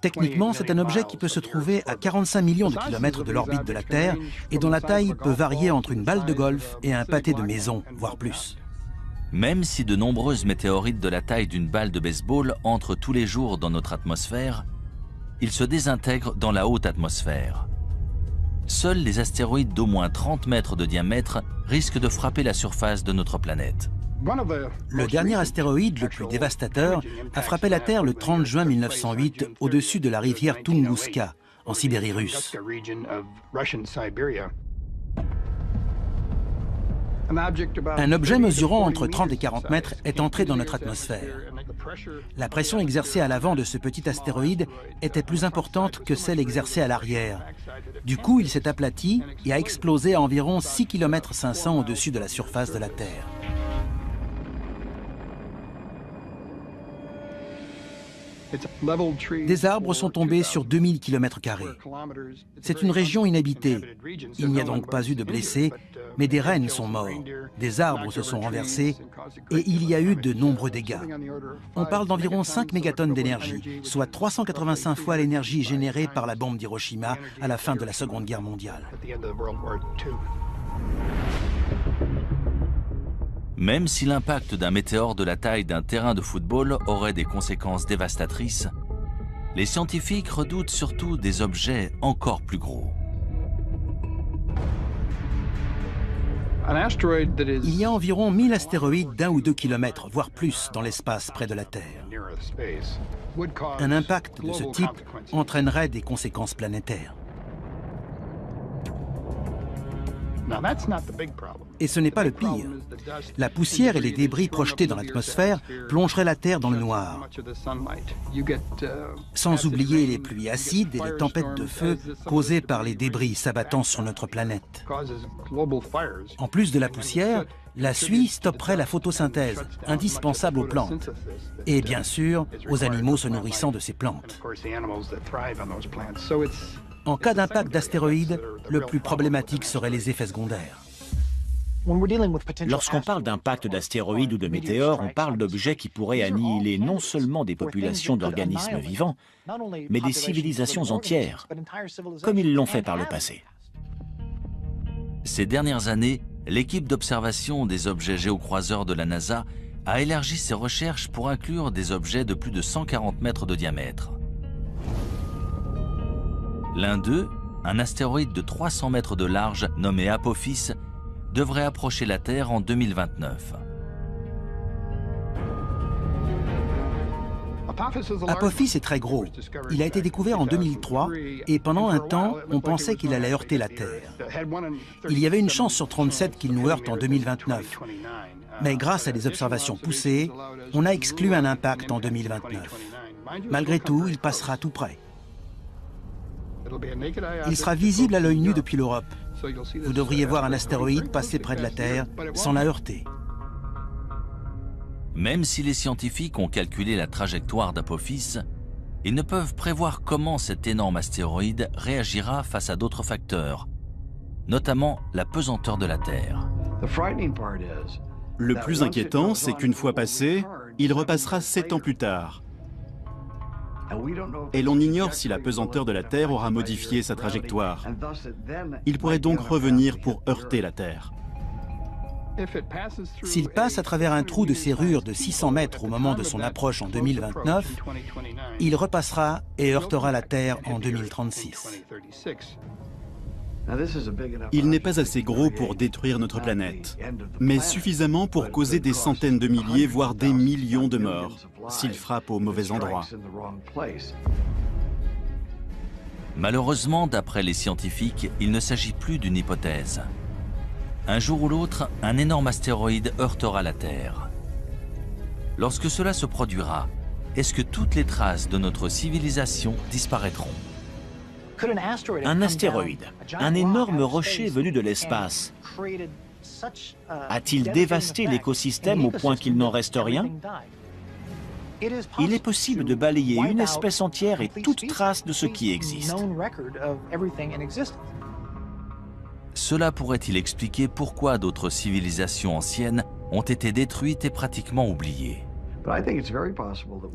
Techniquement, c'est un objet qui peut se trouver à 45 millions de kilomètres de l'orbite de la Terre et dont la taille peut varier entre une balle de golf et un pâté de maison, voire plus. Même si de nombreuses météorites de la taille d'une balle de baseball entrent tous les jours dans notre atmosphère, ils se désintègrent dans la haute atmosphère. Seuls les astéroïdes d'au moins 30 mètres de diamètre risquent de frapper la surface de notre planète. Le dernier astéroïde le plus dévastateur a frappé la Terre le 30 juin 1908 au-dessus de la rivière Tunguska, en Sibérie russe. Un objet mesurant entre 30 et 40 mètres est entré dans notre atmosphère. La pression exercée à l'avant de ce petit astéroïde était plus importante que celle exercée à l'arrière. Du coup, il s'est aplati et a explosé à environ 6,5 km au-dessus de la surface de la Terre. Des arbres sont tombés sur 2000 km². C'est une région inhabitée. Il n'y a donc pas eu de blessés, mais des rennes sont morts, des arbres se sont renversés et il y a eu de nombreux dégâts. On parle d'environ 5 mégatonnes d'énergie, soit 385 fois l'énergie générée par la bombe d'Hiroshima à la fin de la Seconde Guerre mondiale. Même si l'impact d'un météore de la taille d'un terrain de football aurait des conséquences dévastatrices, les scientifiques redoutent surtout des objets encore plus gros. Il y a environ 1000 astéroïdes d'1 ou 2 kilomètres, voire plus, dans l'espace près de la Terre. Un impact de ce type entraînerait des conséquences planétaires. Et ce n'est pas le pire. La poussière et les débris projetés dans l'atmosphère plongeraient la Terre dans le noir. Sans oublier les pluies acides et les tempêtes de feu causées par les débris s'abattant sur notre planète. En plus de la poussière, la suie stopperait la photosynthèse, indispensable aux plantes. Et bien sûr, aux animaux se nourrissant de ces plantes. En cas d'impact d'astéroïdes, le plus problématique seraient les effets secondaires. Lorsqu'on parle d'impact d'astéroïdes ou de météores, on parle d'objets qui pourraient annihiler non seulement des populations d'organismes vivants, mais des civilisations entières, comme ils l'ont fait par le passé. Ces dernières années, l'équipe d'observation des objets géocroiseurs de la NASA a élargi ses recherches pour inclure des objets de plus de 140 mètres de diamètre. L'un d'eux, un astéroïde de 300 mètres de large nommé Apophis, devrait approcher la Terre en 2029. Apophis est très gros. Il a été découvert en 2003 et pendant un temps, on pensait qu'il allait heurter la Terre. Il y avait une chance sur 37 qu'il nous heurte en 2029. Mais grâce à des observations poussées, on a exclu un impact en 2029. Malgré tout, il passera tout près. Il sera visible à l'œil nu depuis l'Europe. Vous devriez voir un astéroïde passer près de la Terre sans la heurter. Même si les scientifiques ont calculé la trajectoire d'Apophis, ils ne peuvent prévoir comment cet énorme astéroïde réagira face à d'autres facteurs, notamment la pesanteur de la Terre. Le plus inquiétant, c'est qu'une fois passé, il repassera 7 ans plus tard. Et l'on ignore si la pesanteur de la Terre aura modifié sa trajectoire. Il pourrait donc revenir pour heurter la Terre. S'il passe à travers un trou de serrure de 600 mètres au moment de son approche en 2029, il repassera et heurtera la Terre en 2036. Il n'est pas assez gros pour détruire notre planète, mais suffisamment pour causer des centaines de milliers, voire des millions de morts, s'il frappe au mauvais endroit. Malheureusement, d'après les scientifiques, il ne s'agit plus d'une hypothèse. Un jour ou l'autre, un énorme astéroïde heurtera la Terre. Lorsque cela se produira, est-ce que toutes les traces de notre civilisation disparaîtront ? Un astéroïde, un énorme rocher venu de l'espace, a-t-il dévasté l'écosystème au point qu'il n'en reste rien ? Il est possible de balayer une espèce entière et toute trace de ce qui existe. Cela pourrait-il expliquer pourquoi d'autres civilisations anciennes ont été détruites et pratiquement oubliées?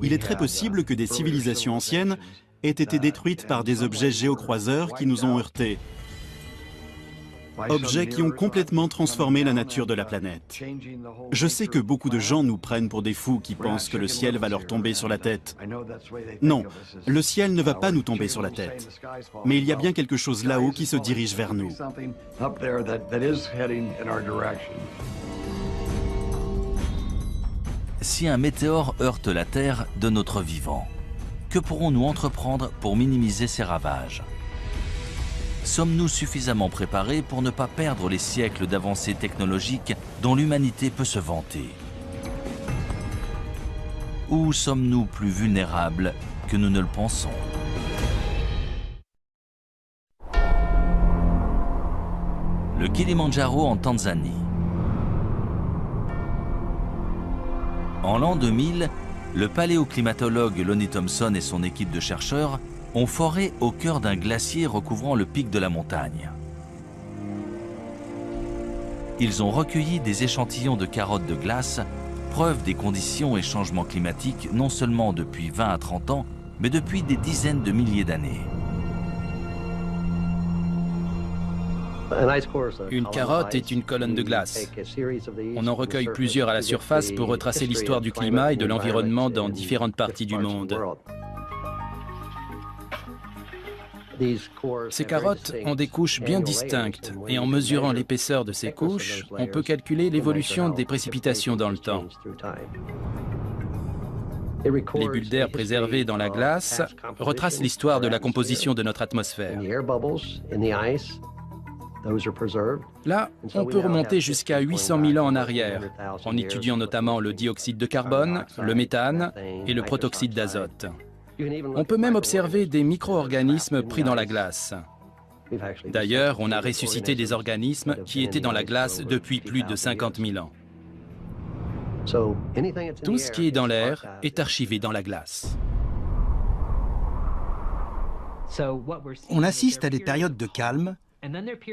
Il est très possible que des civilisations anciennes aient été détruites par des objets géocroiseurs qui nous ont heurtés. Objets qui ont complètement transformé la nature de la planète. Je sais que beaucoup de gens nous prennent pour des fous qui pensent que le ciel va leur tomber sur la tête. Non, le ciel ne va pas nous tomber sur la tête. Mais il y a bien quelque chose là-haut qui se dirige vers nous. Si un météore heurte la Terre de notre vivant, que pourrons-nous entreprendre pour minimiser ses ravages? Sommes-nous suffisamment préparés pour ne pas perdre les siècles d'avancées technologiques dont l'humanité peut se vanter? Ou sommes-nous plus vulnérables que nous ne le pensons? Le Kilimandjaro en Tanzanie. En l'an 2000, le paléoclimatologue Lonnie Thompson et son équipe de chercheurs ont foré au cœur d'un glacier recouvrant le pic de la montagne. Ils ont recueilli des échantillons de carottes de glace, preuve des conditions et changements climatiques non seulement depuis 20 à 30 ans, mais depuis des dizaines de milliers d'années. Une carotte est une colonne de glace. On en recueille plusieurs à la surface pour retracer l'histoire du climat et de l'environnement dans différentes parties du monde. Ces carottes ont des couches bien distinctes et en mesurant l'épaisseur de ces couches, on peut calculer l'évolution des précipitations dans le temps. Les bulles d'air préservées dans la glace retracent l'histoire de la composition de notre atmosphère. Là, on peut remonter jusqu'à 800 000 ans en arrière, en étudiant notamment le dioxyde de carbone, le méthane et le protoxyde d'azote. On peut même observer des micro-organismes pris dans la glace. D'ailleurs, on a ressuscité des organismes qui étaient dans la glace depuis plus de 50 000 ans. Tout ce qui est dans l'air est archivé dans la glace. On assiste à des périodes de calme,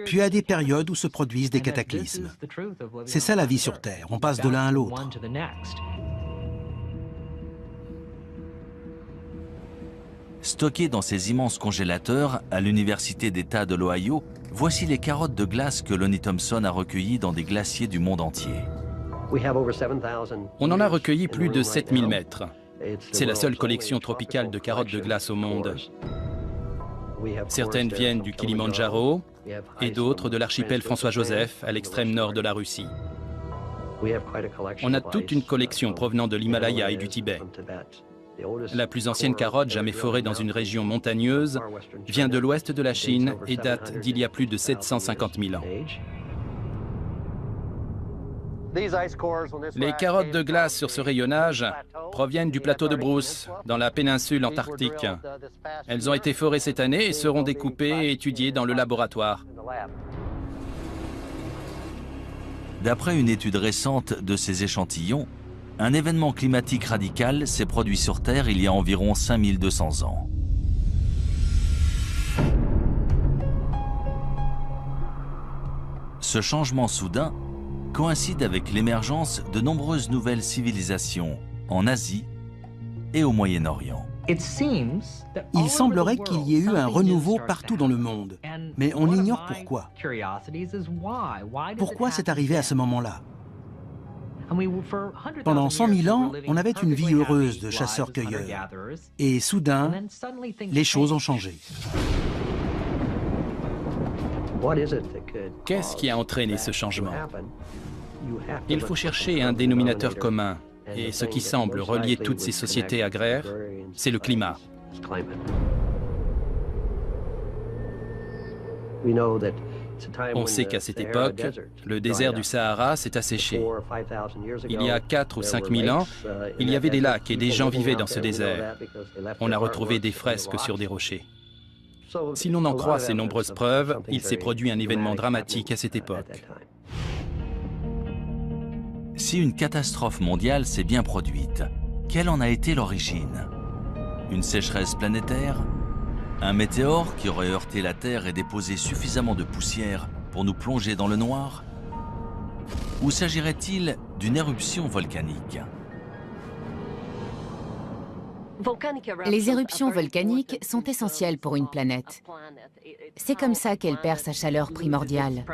puis à des périodes où se produisent des cataclysmes. C'est ça la vie sur Terre, on passe de l'un à l'autre. Stockées dans ces immenses congélateurs à l'Université d'État de l'Ohio, voici les carottes de glace que Lonnie Thompson a recueillies dans des glaciers du monde entier. On en a recueilli plus de 7000 mètres. C'est la seule collection tropicale de carottes de glace au monde. Certaines viennent du Kilimandjaro et d'autres de l'archipel François-Joseph à l'extrême nord de la Russie. On a toute une collection provenant de l'Himalaya et du Tibet. La plus ancienne carotte jamais forée dans une région montagneuse vient de l'ouest de la Chine et date d'il y a plus de 750 000 ans. Les carottes de glace sur ce rayonnage proviennent du plateau de Bruce, dans la péninsule antarctique. Elles ont été forées cette année et seront découpées et étudiées dans le laboratoire. D'après une étude récente de ces échantillons, un événement climatique radical s'est produit sur Terre il y a environ 5200 ans. Ce changement soudain coïncide avec l'émergence de nombreuses nouvelles civilisations en Asie et au Moyen-Orient. Il semblerait qu'il y ait eu un renouveau partout dans le monde, mais on ignore pourquoi. Pourquoi c'est arrivé à ce moment-là? Pendant 100 000 ans, on avait une vie heureuse de chasseurs-cueilleurs. Et soudain, les choses ont changé. Qu'est-ce qui a entraîné ce changement? Il faut chercher un dénominateur commun. Et ce qui semble relier toutes ces sociétés agraires, c'est le climat. On sait qu'à cette époque, le désert du Sahara s'est asséché. Il y a 4 ou 5 000 ans, il y avait des lacs et des gens vivaient dans ce désert. On a retrouvé des fresques sur des rochers. Si l'on en croit ces nombreuses preuves, il s'est produit un événement dramatique à cette époque. Si une catastrophe mondiale s'est bien produite, quelle en a été l'origine? Une sécheresse planétaire? Un météore qui aurait heurté la Terre et déposé suffisamment de poussière pour nous plonger dans le noir? Ou s'agirait-il d'une éruption volcanique? Les éruptions volcaniques sont essentielles pour une planète. C'est comme ça qu'elle perd sa chaleur primordiale.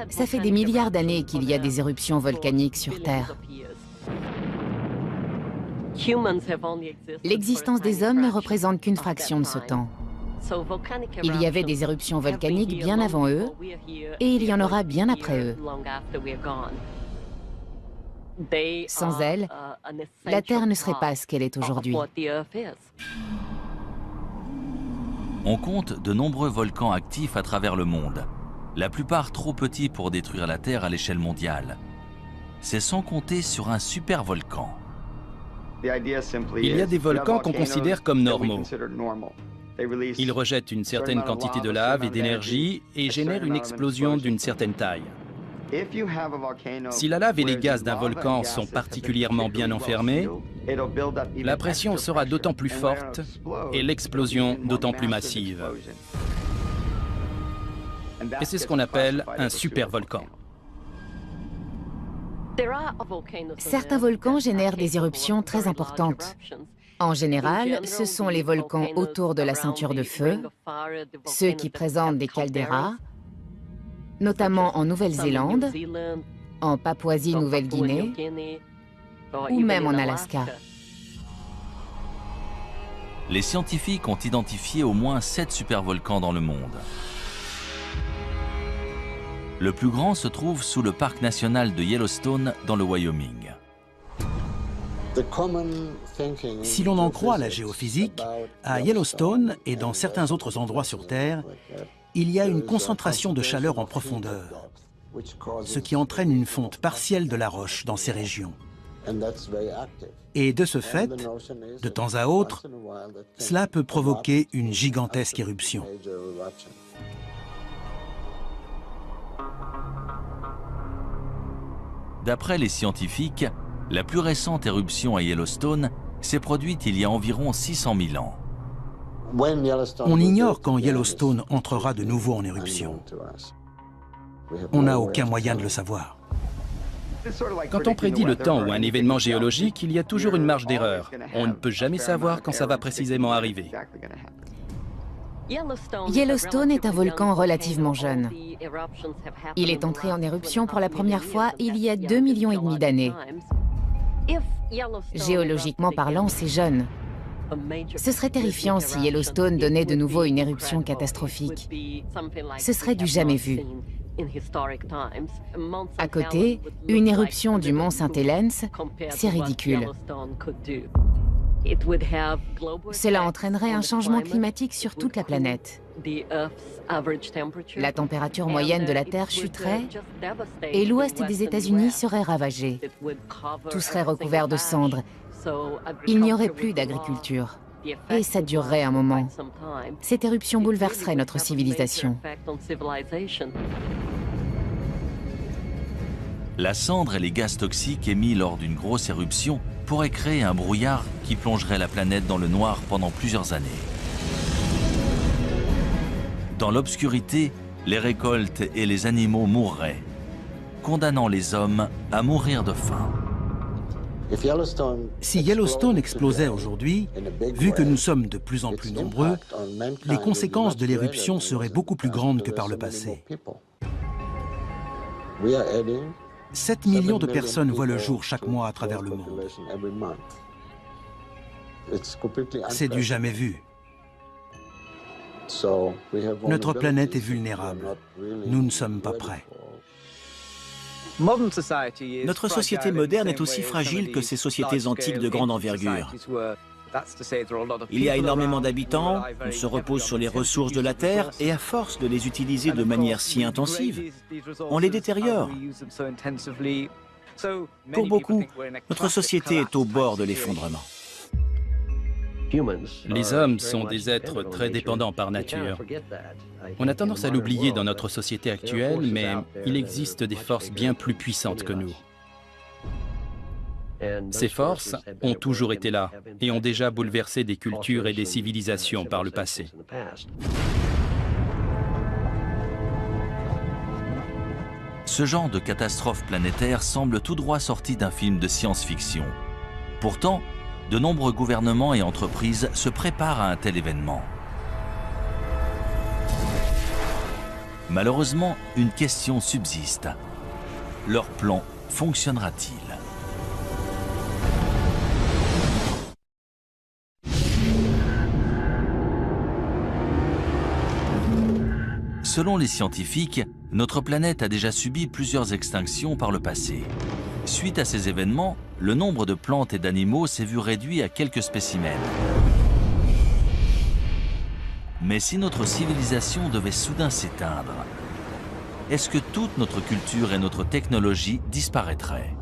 Ça fait des milliards d'années qu'il y a des éruptions volcaniques sur Terre. L'existence des hommes ne représente qu'une fraction de ce temps. Il y avait des éruptions volcaniques bien avant eux, et il y en aura bien après eux. Sans elles, la Terre ne serait pas ce qu'elle est aujourd'hui. On compte de nombreux volcans actifs à travers le monde, la plupart trop petits pour détruire la Terre à l'échelle mondiale. C'est sans compter sur un supervolcan. Il y a des volcans qu'on considère comme normaux. Ils rejettent une certaine quantité de lave et d'énergie et génèrent une explosion d'une certaine taille. Si la lave et les gaz d'un volcan sont particulièrement bien enfermés, la pression sera d'autant plus forte et l'explosion d'autant plus massive. Et c'est ce qu'on appelle un supervolcan. Certains volcans génèrent des éruptions très importantes. En général, ce sont les volcans autour de la ceinture de feu, ceux qui présentent des caldeiras, notamment en Nouvelle-Zélande, en Papouasie-Nouvelle-Guinée ou même en Alaska. Les scientifiques ont identifié au moins 7 supervolcans dans le monde. Le plus grand se trouve sous le parc national de Yellowstone dans le Wyoming. Si l'on en croit la géophysique, à Yellowstone et dans certains autres endroits sur Terre, il y a une concentration de chaleur en profondeur, ce qui entraîne une fonte partielle de la roche dans ces régions. Et de ce fait, de temps à autre, cela peut provoquer une gigantesque éruption. D'après les scientifiques, la plus récente éruption à Yellowstone s'est produite il y a environ 600 000 ans. On ignore quand Yellowstone entrera de nouveau en éruption. On n'a aucun moyen de le savoir. Quand on prédit le temps ou un événement géologique, il y a toujours une marge d'erreur. On ne peut jamais savoir quand ça va précisément arriver. Yellowstone est un volcan relativement jeune. Il est entré en éruption pour la première fois il y a 2,5 millions d'années. Géologiquement parlant, c'est jeune. Ce serait terrifiant si Yellowstone donnait de nouveau une éruption catastrophique. Ce serait du jamais vu. À côté, une éruption du mont Saint-Helens, c'est ridicule. Cela entraînerait un changement climatique sur toute la planète. La température moyenne de la Terre chuterait et l'ouest des États-Unis serait ravagé. Tout serait recouvert de cendres. Il n'y aurait plus d'agriculture. Et ça durerait un moment. Cette éruption bouleverserait notre civilisation. La cendre et les gaz toxiques émis lors d'une grosse éruption pourraient créer un brouillard qui plongerait la planète dans le noir pendant plusieurs années. Dans l'obscurité, les récoltes et les animaux mourraient, condamnant les hommes à mourir de faim. Si Yellowstone explosait aujourd'hui, vu que nous sommes de plus en plus nombreux, les conséquences de l'éruption seraient beaucoup plus grandes que par le passé. 7 millions de personnes voient le jour chaque mois à travers le monde. C'est du jamais vu. Notre planète est vulnérable. Nous ne sommes pas prêts. Notre société moderne est aussi fragile que ces sociétés antiques de grande envergure. Il y a énormément d'habitants, on se repose sur les ressources de la Terre et à force de les utiliser de manière si intensive, on les détériore. Pour beaucoup, notre société est au bord de l'effondrement. Les hommes sont des êtres très dépendants par nature. On a tendance à l'oublier dans notre société actuelle, mais il existe des forces bien plus puissantes que nous. Ces forces ont toujours été là et ont déjà bouleversé des cultures et des civilisations par le passé. Ce genre de catastrophe planétaire semble tout droit sorti d'un film de science-fiction. Pourtant, de nombreux gouvernements et entreprises se préparent à un tel événement. Malheureusement, une question subsiste. Leur plan fonctionnera-t-il ? Selon les scientifiques, notre planète a déjà subi plusieurs extinctions par le passé. Suite à ces événements, le nombre de plantes et d'animaux s'est vu réduit à quelques spécimens. Mais si notre civilisation devait soudain s'éteindre, est-ce que toute notre culture et notre technologie disparaîtraient ?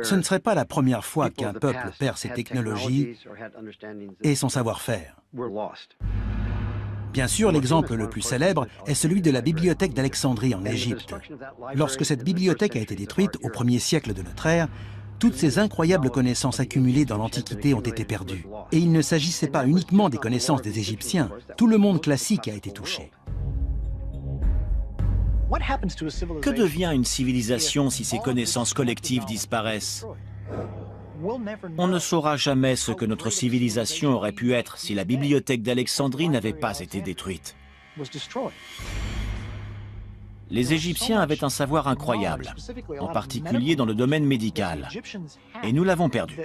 Ce ne serait pas la première fois qu'un peuple perd ses technologies et son savoir-faire. Bien sûr, l'exemple le plus célèbre est celui de la bibliothèque d'Alexandrie en Égypte. Lorsque cette bibliothèque a été détruite au 1er siècle de notre ère, toutes ces incroyables connaissances accumulées dans l'Antiquité ont été perdues. Et il ne s'agissait pas uniquement des connaissances des Égyptiens, tout le monde classique a été touché. Que devient une civilisation si ses connaissances collectives disparaissent ? On ne saura jamais ce que notre civilisation aurait pu être si la bibliothèque d'Alexandrie n'avait pas été détruite. Les Égyptiens avaient un savoir incroyable, en particulier dans le domaine médical, et nous l'avons perdu.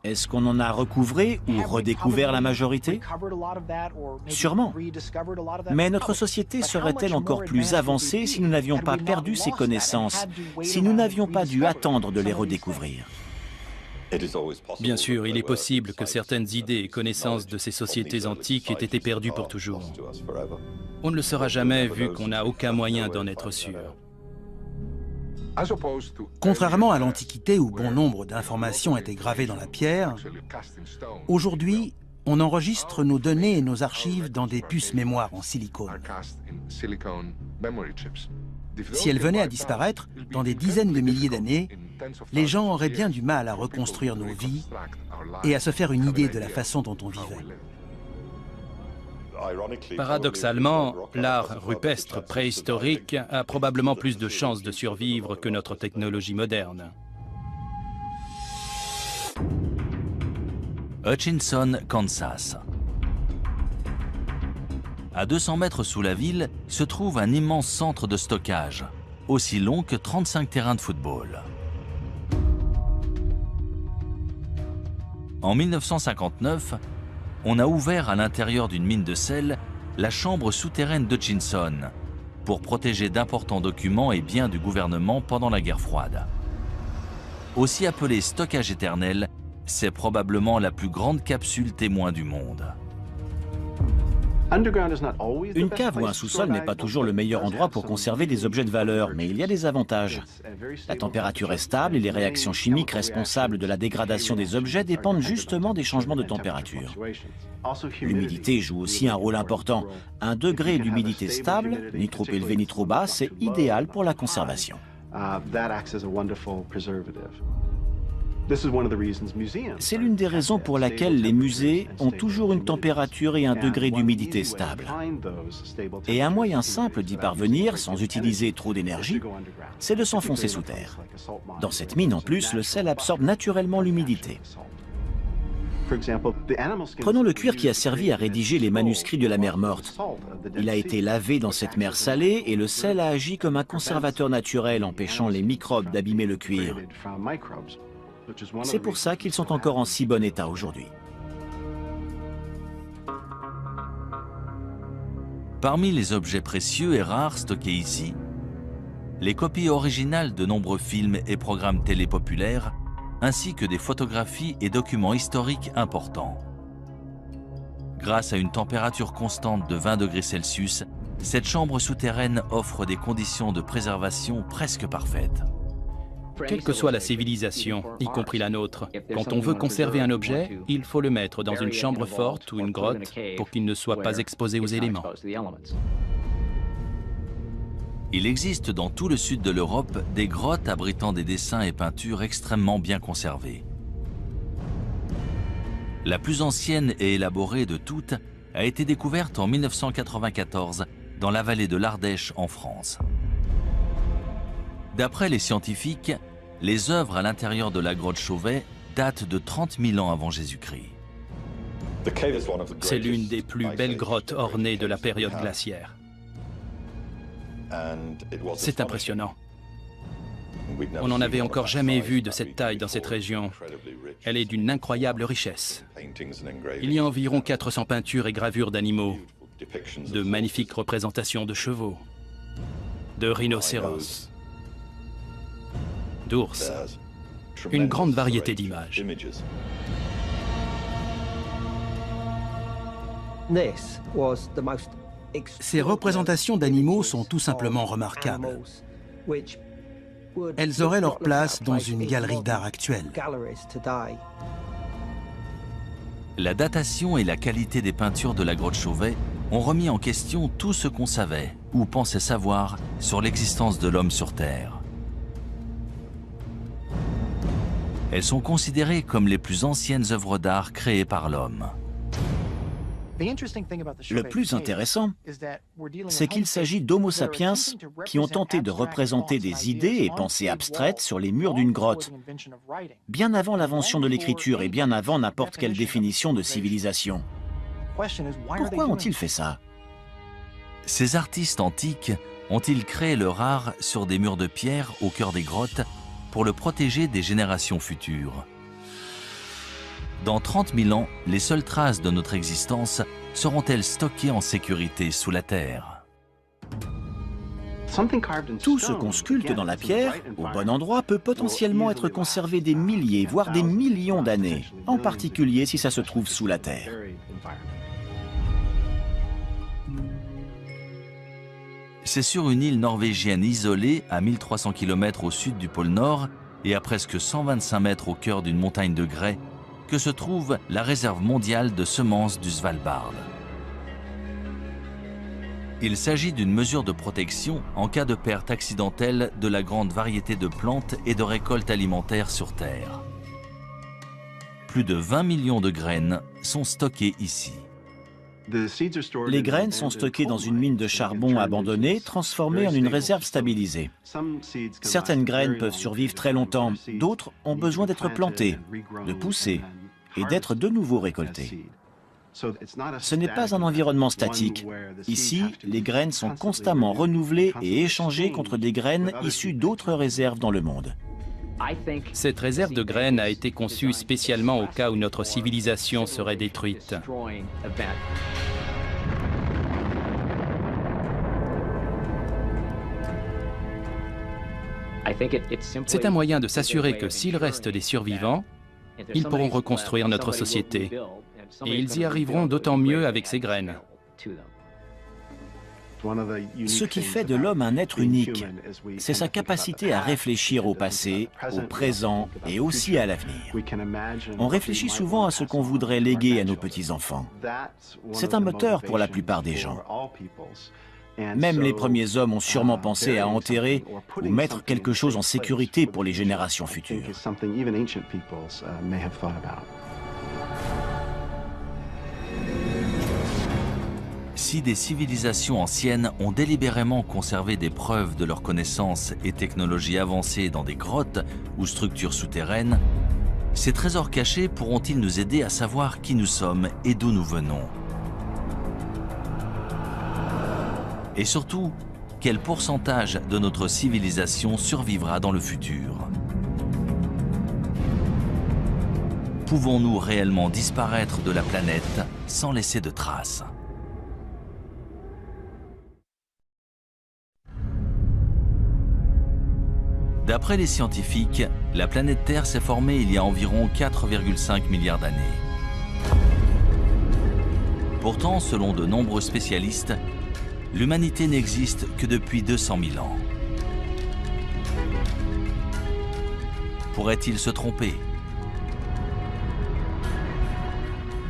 Est-ce qu'on en a recouvré ou redécouvert la majorité? Sûrement. Mais notre société serait-elle encore plus avancée si nous n'avions pas perdu ces connaissances, si nous n'avions pas dû attendre de les redécouvrir? Bien sûr, il est possible que certaines idées et connaissances de ces sociétés antiques aient été perdues pour toujours. On ne le saura jamais vu qu'on n'a aucun moyen d'en être sûr. Contrairement à l'Antiquité où bon nombre d'informations étaient gravées dans la pierre, aujourd'hui, on enregistre nos données et nos archives dans des puces mémoire en silicone. Si elles venaient à disparaître, dans des dizaines de milliers d'années, les gens auraient bien du mal à reconstruire nos vies et à se faire une idée de la façon dont on vivait. Paradoxalement, l'art rupestre préhistorique a probablement plus de chances de survivre que notre technologie moderne. Hutchinson, Kansas. À 200 mètres sous la ville se trouve un immense centre de stockage, aussi long que 35 terrains de football. En 1959, on a ouvert à l'intérieur d'une mine de sel la chambre souterraine d'Hutchinson pour protéger d'importants documents et biens du gouvernement pendant la guerre froide. Aussi appelée stockage éternel, c'est probablement la plus grande capsule témoin du monde. Une cave ou un sous-sol n'est pas toujours le meilleur endroit pour conserver des objets de valeur, mais il y a des avantages. La température est stable et les réactions chimiques responsables de la dégradation des objets dépendent justement des changements de température. L'humidité joue aussi un rôle important. Un degré d'humidité stable, ni trop élevé ni trop bas, c'est idéal pour la conservation. C'est l'une des raisons pour laquelle les musées ont toujours une température et un degré d'humidité stable. Et un moyen simple d'y parvenir, sans utiliser trop d'énergie, c'est de s'enfoncer sous terre. Dans cette mine, en plus, le sel absorbe naturellement l'humidité. Prenons le cuir qui a servi à rédiger les manuscrits de la mer Morte. Il a été lavé dans cette mer salée et le sel a agi comme un conservateur naturel, empêchant les microbes d'abîmer le cuir. C'est pour ça qu'ils sont encore en si bon état aujourd'hui. Parmi les objets précieux et rares stockés ici, les copies originales de nombreux films et programmes télé populaires, ainsi que des photographies et documents historiques importants. Grâce à une température constante de 20 degrés Celsius, cette chambre souterraine offre des conditions de préservation presque parfaites. Quelle que soit la civilisation, y compris la nôtre, quand on veut conserver un objet, il faut le mettre dans une chambre forte ou une grotte pour qu'il ne soit pas exposé aux éléments. Il existe dans tout le sud de l'Europe des grottes abritant des dessins et peintures extrêmement bien conservés. La plus ancienne et élaborée de toutes a été découverte en 1994 dans la vallée de l'Ardèche en France. D'après les scientifiques, les œuvres à l'intérieur de la grotte Chauvet datent de 30 000 ans avant Jésus-Christ. C'est l'une des plus belles grottes ornées de la période glaciaire. C'est impressionnant. On n'en avait encore jamais vu de cette taille dans cette région. Elle est d'une incroyable richesse. Il y a environ 400 peintures et gravures d'animaux, de magnifiques représentations de chevaux, de rhinocéros, d'ours, une grande variété d'images. Ces représentations d'animaux sont tout simplement remarquables. Elles auraient leur place dans une galerie d'art actuelle. La datation et la qualité des peintures de la grotte Chauvet ont remis en question tout ce qu'on savait ou pensait savoir sur l'existence de l'homme sur Terre. Elles sont considérées comme les plus anciennes œuvres d'art créées par l'homme. Le plus intéressant, c'est qu'il s'agit d'Homo sapiens qui ont tenté de représenter des idées et pensées abstraites sur les murs d'une grotte, bien avant l'invention de l'écriture et bien avant n'importe quelle définition de civilisation. Pourquoi ont-ils fait ça? Ces artistes antiques ont-ils créé leur art sur des murs de pierre au cœur des grottes pour le protéger des générations futures? Dans 30 000 ans, les seules traces de notre existence seront-elles stockées en sécurité sous la terre? Tout ce qu'on sculpte dans la pierre, au bon endroit, peut potentiellement être conservé des milliers, voire des millions d'années, en particulier si ça se trouve sous la terre. C'est sur une île norvégienne isolée, à 1300 km au sud du pôle Nord et à presque 125 mètres au cœur d'une montagne de grès, que se trouve la réserve mondiale de semences du Svalbard. Il s'agit d'une mesure de protection en cas de perte accidentelle de la grande variété de plantes et de récoltes alimentaires sur Terre. Plus de 20 millions de graines sont stockées ici. Les graines sont stockées dans une mine de charbon abandonnée, transformée en une réserve stabilisée. Certaines graines peuvent survivre très longtemps, d'autres ont besoin d'être plantées, de pousser et d'être de nouveau récoltées. Ce n'est pas un environnement statique. Ici, les graines sont constamment renouvelées et échangées contre des graines issues d'autres réserves dans le monde. Cette réserve de graines a été conçue spécialement au cas où notre civilisation serait détruite. C'est un moyen de s'assurer que s'il reste des survivants, ils pourront reconstruire notre société. Et ils y arriveront d'autant mieux avec ces graines. Ce qui fait de l'homme un être unique, c'est sa capacité à réfléchir au passé, au présent et aussi à l'avenir. On réfléchit souvent à ce qu'on voudrait léguer à nos petits-enfants. C'est un moteur pour la plupart des gens. Même les premiers hommes ont sûrement pensé à enterrer ou mettre quelque chose en sécurité pour les générations futures. Si des civilisations anciennes ont délibérément conservé des preuves de leurs connaissances et technologies avancées dans des grottes ou structures souterraines, ces trésors cachés pourront-ils nous aider à savoir qui nous sommes et d'où nous venons? Et surtout, quel pourcentage de notre civilisation survivra dans le futur? Pouvons-nous réellement disparaître de la planète sans laisser de traces? D'après les scientifiques, la planète Terre s'est formée il y a environ 4,5 milliards d'années. Pourtant, selon de nombreux spécialistes, l'humanité n'existe que depuis 200 000 ans. Pourrait-il se tromper?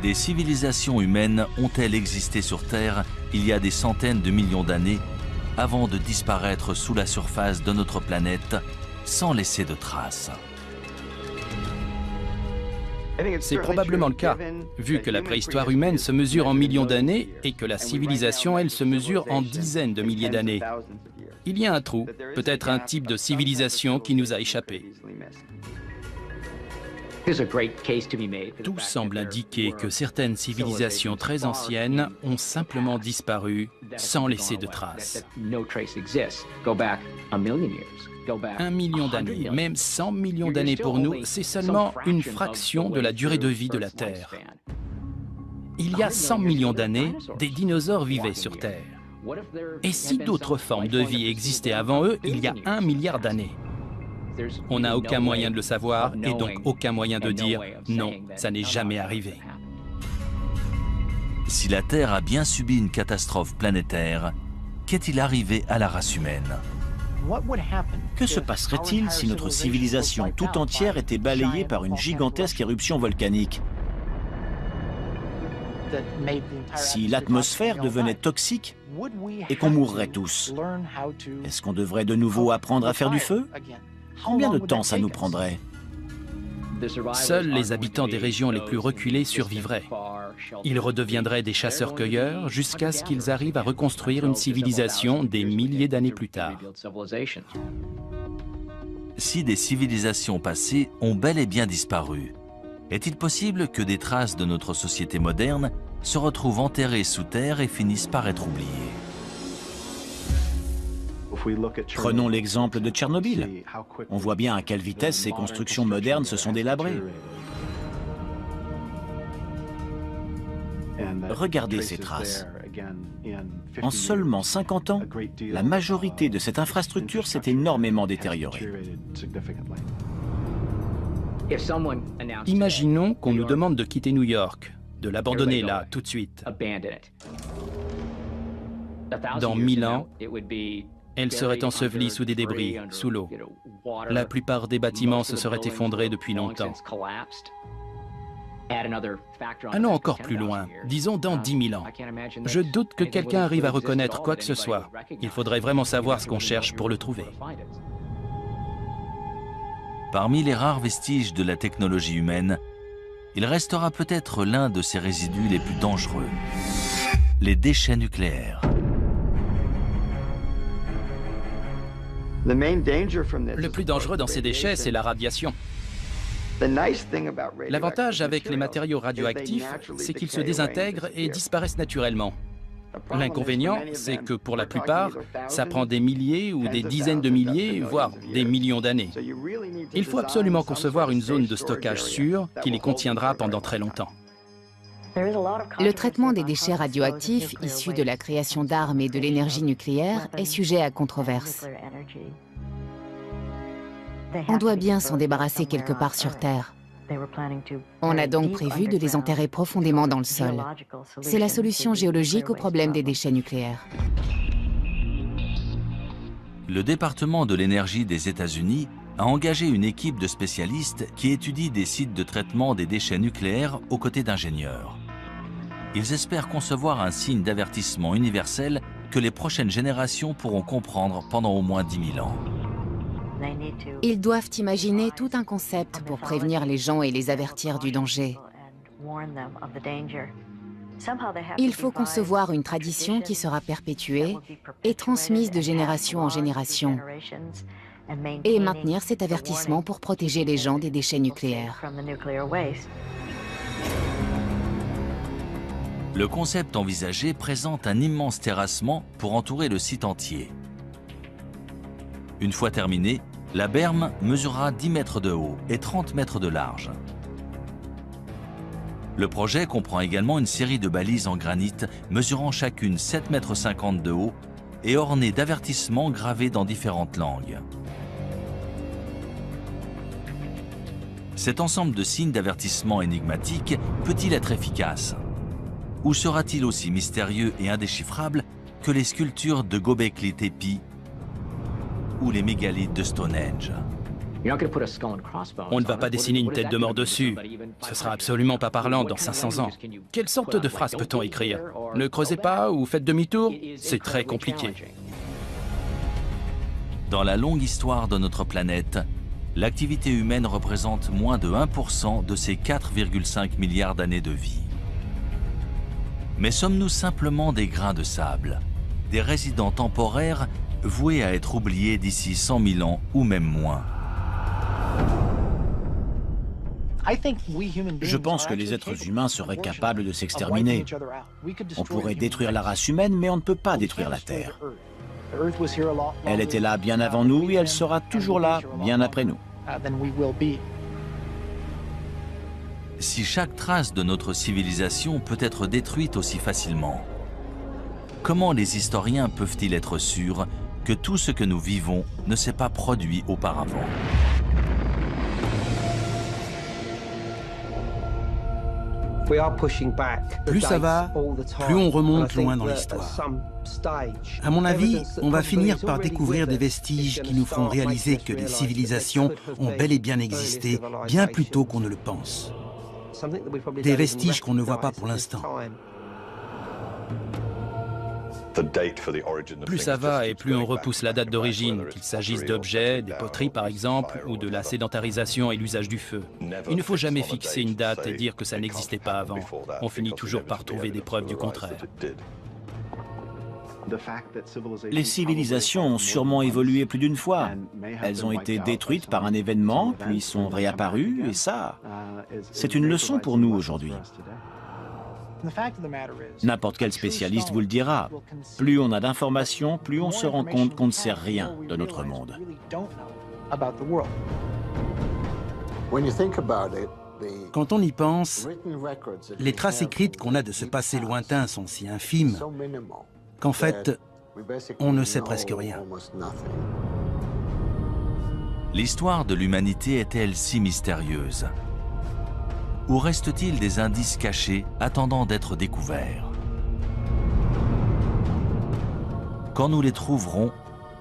Des civilisations humaines ont-elles existé sur Terre il y a des centaines de millions d'années avant de disparaître sous la surface de notre planète sans laisser de traces? C'est probablement le cas, vu que la préhistoire humaine se mesure en millions d'années et que la civilisation, elle, se mesure en dizaines de milliers d'années. Il y a un trou, peut-être un type de civilisation qui nous a échappé. Tout semble indiquer que certaines civilisations très anciennes ont simplement disparu sans laisser de traces. 1 million d'années, même 100 millions d'années pour nous, c'est seulement une fraction de la durée de vie de la Terre. Il y a 100 millions d'années, des dinosaures vivaient sur Terre. Et si d'autres formes de vie existaient avant eux, il y a 1 milliard d'années? On n'a aucun moyen de le savoir et donc aucun moyen de dire « non, ça n'est jamais arrivé ». Si la Terre a bien subi une catastrophe planétaire, qu'est-il arrivé à la race humaine? Que se passerait-il si notre civilisation tout entière était balayée par une gigantesque éruption volcanique? Si l'atmosphère devenait toxique et qu'on mourrait tous, est-ce qu'on devrait de nouveau apprendre à faire du feu? Combien de temps ça nous prendrait? Seuls les habitants des régions les plus reculées survivraient. Ils redeviendraient des chasseurs-cueilleurs jusqu'à ce qu'ils arrivent à reconstruire une civilisation des milliers d'années plus tard. Si des civilisations passées ont bel et bien disparu, est-il possible que des traces de notre société moderne se retrouvent enterrées sous terre et finissent par être oubliées? Prenons l'exemple de Tchernobyl. On voit bien à quelle vitesse ces constructions modernes se sont délabrées. Regardez ces traces. En seulement 50 ans, la majorité de cette infrastructure s'est énormément détériorée. Imaginons qu'on nous demande de quitter New York, de l'abandonner là, tout de suite. Dans 1000 ans, elle serait ensevelie sous des débris, sous l'eau. La plupart des bâtiments se seraient effondrés depuis longtemps. Allons encore plus loin, disons dans 10 000 ans. Je doute que quelqu'un arrive à reconnaître quoi que ce soit. Il faudrait vraiment savoir ce qu'on cherche pour le trouver. Parmi les rares vestiges de la technologie humaine, il restera peut-être l'un de ces résidus les plus dangereux, les déchets nucléaires. Le plus dangereux dans ces déchets, c'est la radiation. L'avantage avec les matériaux radioactifs, c'est qu'ils se désintègrent et disparaissent naturellement. L'inconvénient, c'est que pour la plupart, ça prend des milliers ou des dizaines de milliers, voire des millions d'années. Il faut absolument concevoir une zone de stockage sûre qui les contiendra pendant très longtemps. Le traitement des déchets radioactifs issus de la création d'armes et de l'énergie nucléaire est sujet à controverse. On doit bien s'en débarrasser quelque part sur Terre. On a donc prévu de les enterrer profondément dans le sol. C'est la solution géologique au problème des déchets nucléaires. Le département de l'énergie des États-Unis a engagé une équipe de spécialistes qui étudie des sites de traitement des déchets nucléaires aux côtés d'ingénieurs. Ils espèrent concevoir un signe d'avertissement universel que les prochaines générations pourront comprendre pendant au moins 10 000 ans. Ils doivent imaginer tout un concept pour prévenir les gens et les avertir du danger. Il faut concevoir une tradition qui sera perpétuée et transmise de génération en génération, et maintenir cet avertissement pour protéger les gens des déchets nucléaires. Le concept envisagé présente un immense terrassement pour entourer le site entier. Une fois terminée, la berme mesurera 10 mètres de haut et 30 mètres de large. Le projet comprend également une série de balises en granit mesurant chacune 7,50 m de haut et ornées d'avertissements gravés dans différentes langues. Cet ensemble de signes d'avertissement énigmatiques peut-il être efficace? Ou sera-t-il aussi mystérieux et indéchiffrable que les sculptures de Göbekli Tepe ou les mégalithes de Stonehenge? On ne va pas dessiner une tête de mort dessus. Ce sera absolument pas parlant dans 500 ans. Quelle sorte de phrase peut-on écrire? Ne creusez pas ou faites demi-tour? C'est très compliqué. Dans la longue histoire de notre planète, l'activité humaine représente moins de 1% de ses 4,5 milliards d'années de vie. Mais sommes-nous simplement des grains de sable, des résidents temporaires voués à être oubliés d'ici 100 000 ans ou même moins? Je pense que les êtres humains seraient capables de s'exterminer. On pourrait détruire la race humaine, mais on ne peut pas détruire la Terre. Elle était là bien avant nous et elle sera toujours là bien après nous. Si chaque trace de notre civilisation peut être détruite aussi facilement, comment les historiens peuvent-ils être sûrs que tout ce que nous vivons ne s'est pas produit auparavant? Plus ça va, plus on remonte loin dans l'histoire. À mon avis, on va finir par découvrir des vestiges qui nous feront réaliser que les civilisations ont bel et bien existé bien plus tôt qu'on ne le pense. Des vestiges qu'on ne voit pas pour l'instant. Plus ça va et plus on repousse la date d'origine, qu'il s'agisse d'objets, des poteries par exemple, ou de la sédentarisation et l'usage du feu. Il ne faut jamais fixer une date et dire que ça n'existait pas avant. On finit toujours par trouver des preuves du contraire. Les civilisations ont sûrement évolué plus d'une fois. Elles ont été détruites par un événement, puis sont réapparues, et ça, c'est une leçon pour nous aujourd'hui. N'importe quel spécialiste vous le dira. Plus on a d'informations, plus on se rend compte qu'on ne sait rien de notre monde. Quand on y pense, les traces écrites qu'on a de ce passé lointain sont si infimes qu'en fait, on ne sait presque rien. L'histoire de l'humanité est-elle si mystérieuse? Ou reste-t-il des indices cachés attendant d'être découverts? Quand nous les trouverons,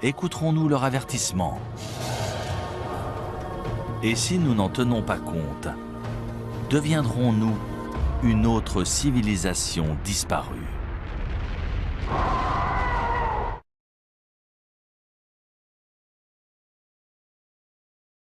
écouterons-nous leur avertissement? Et si nous n'en tenons pas compte, deviendrons-nous une autre civilisation disparue?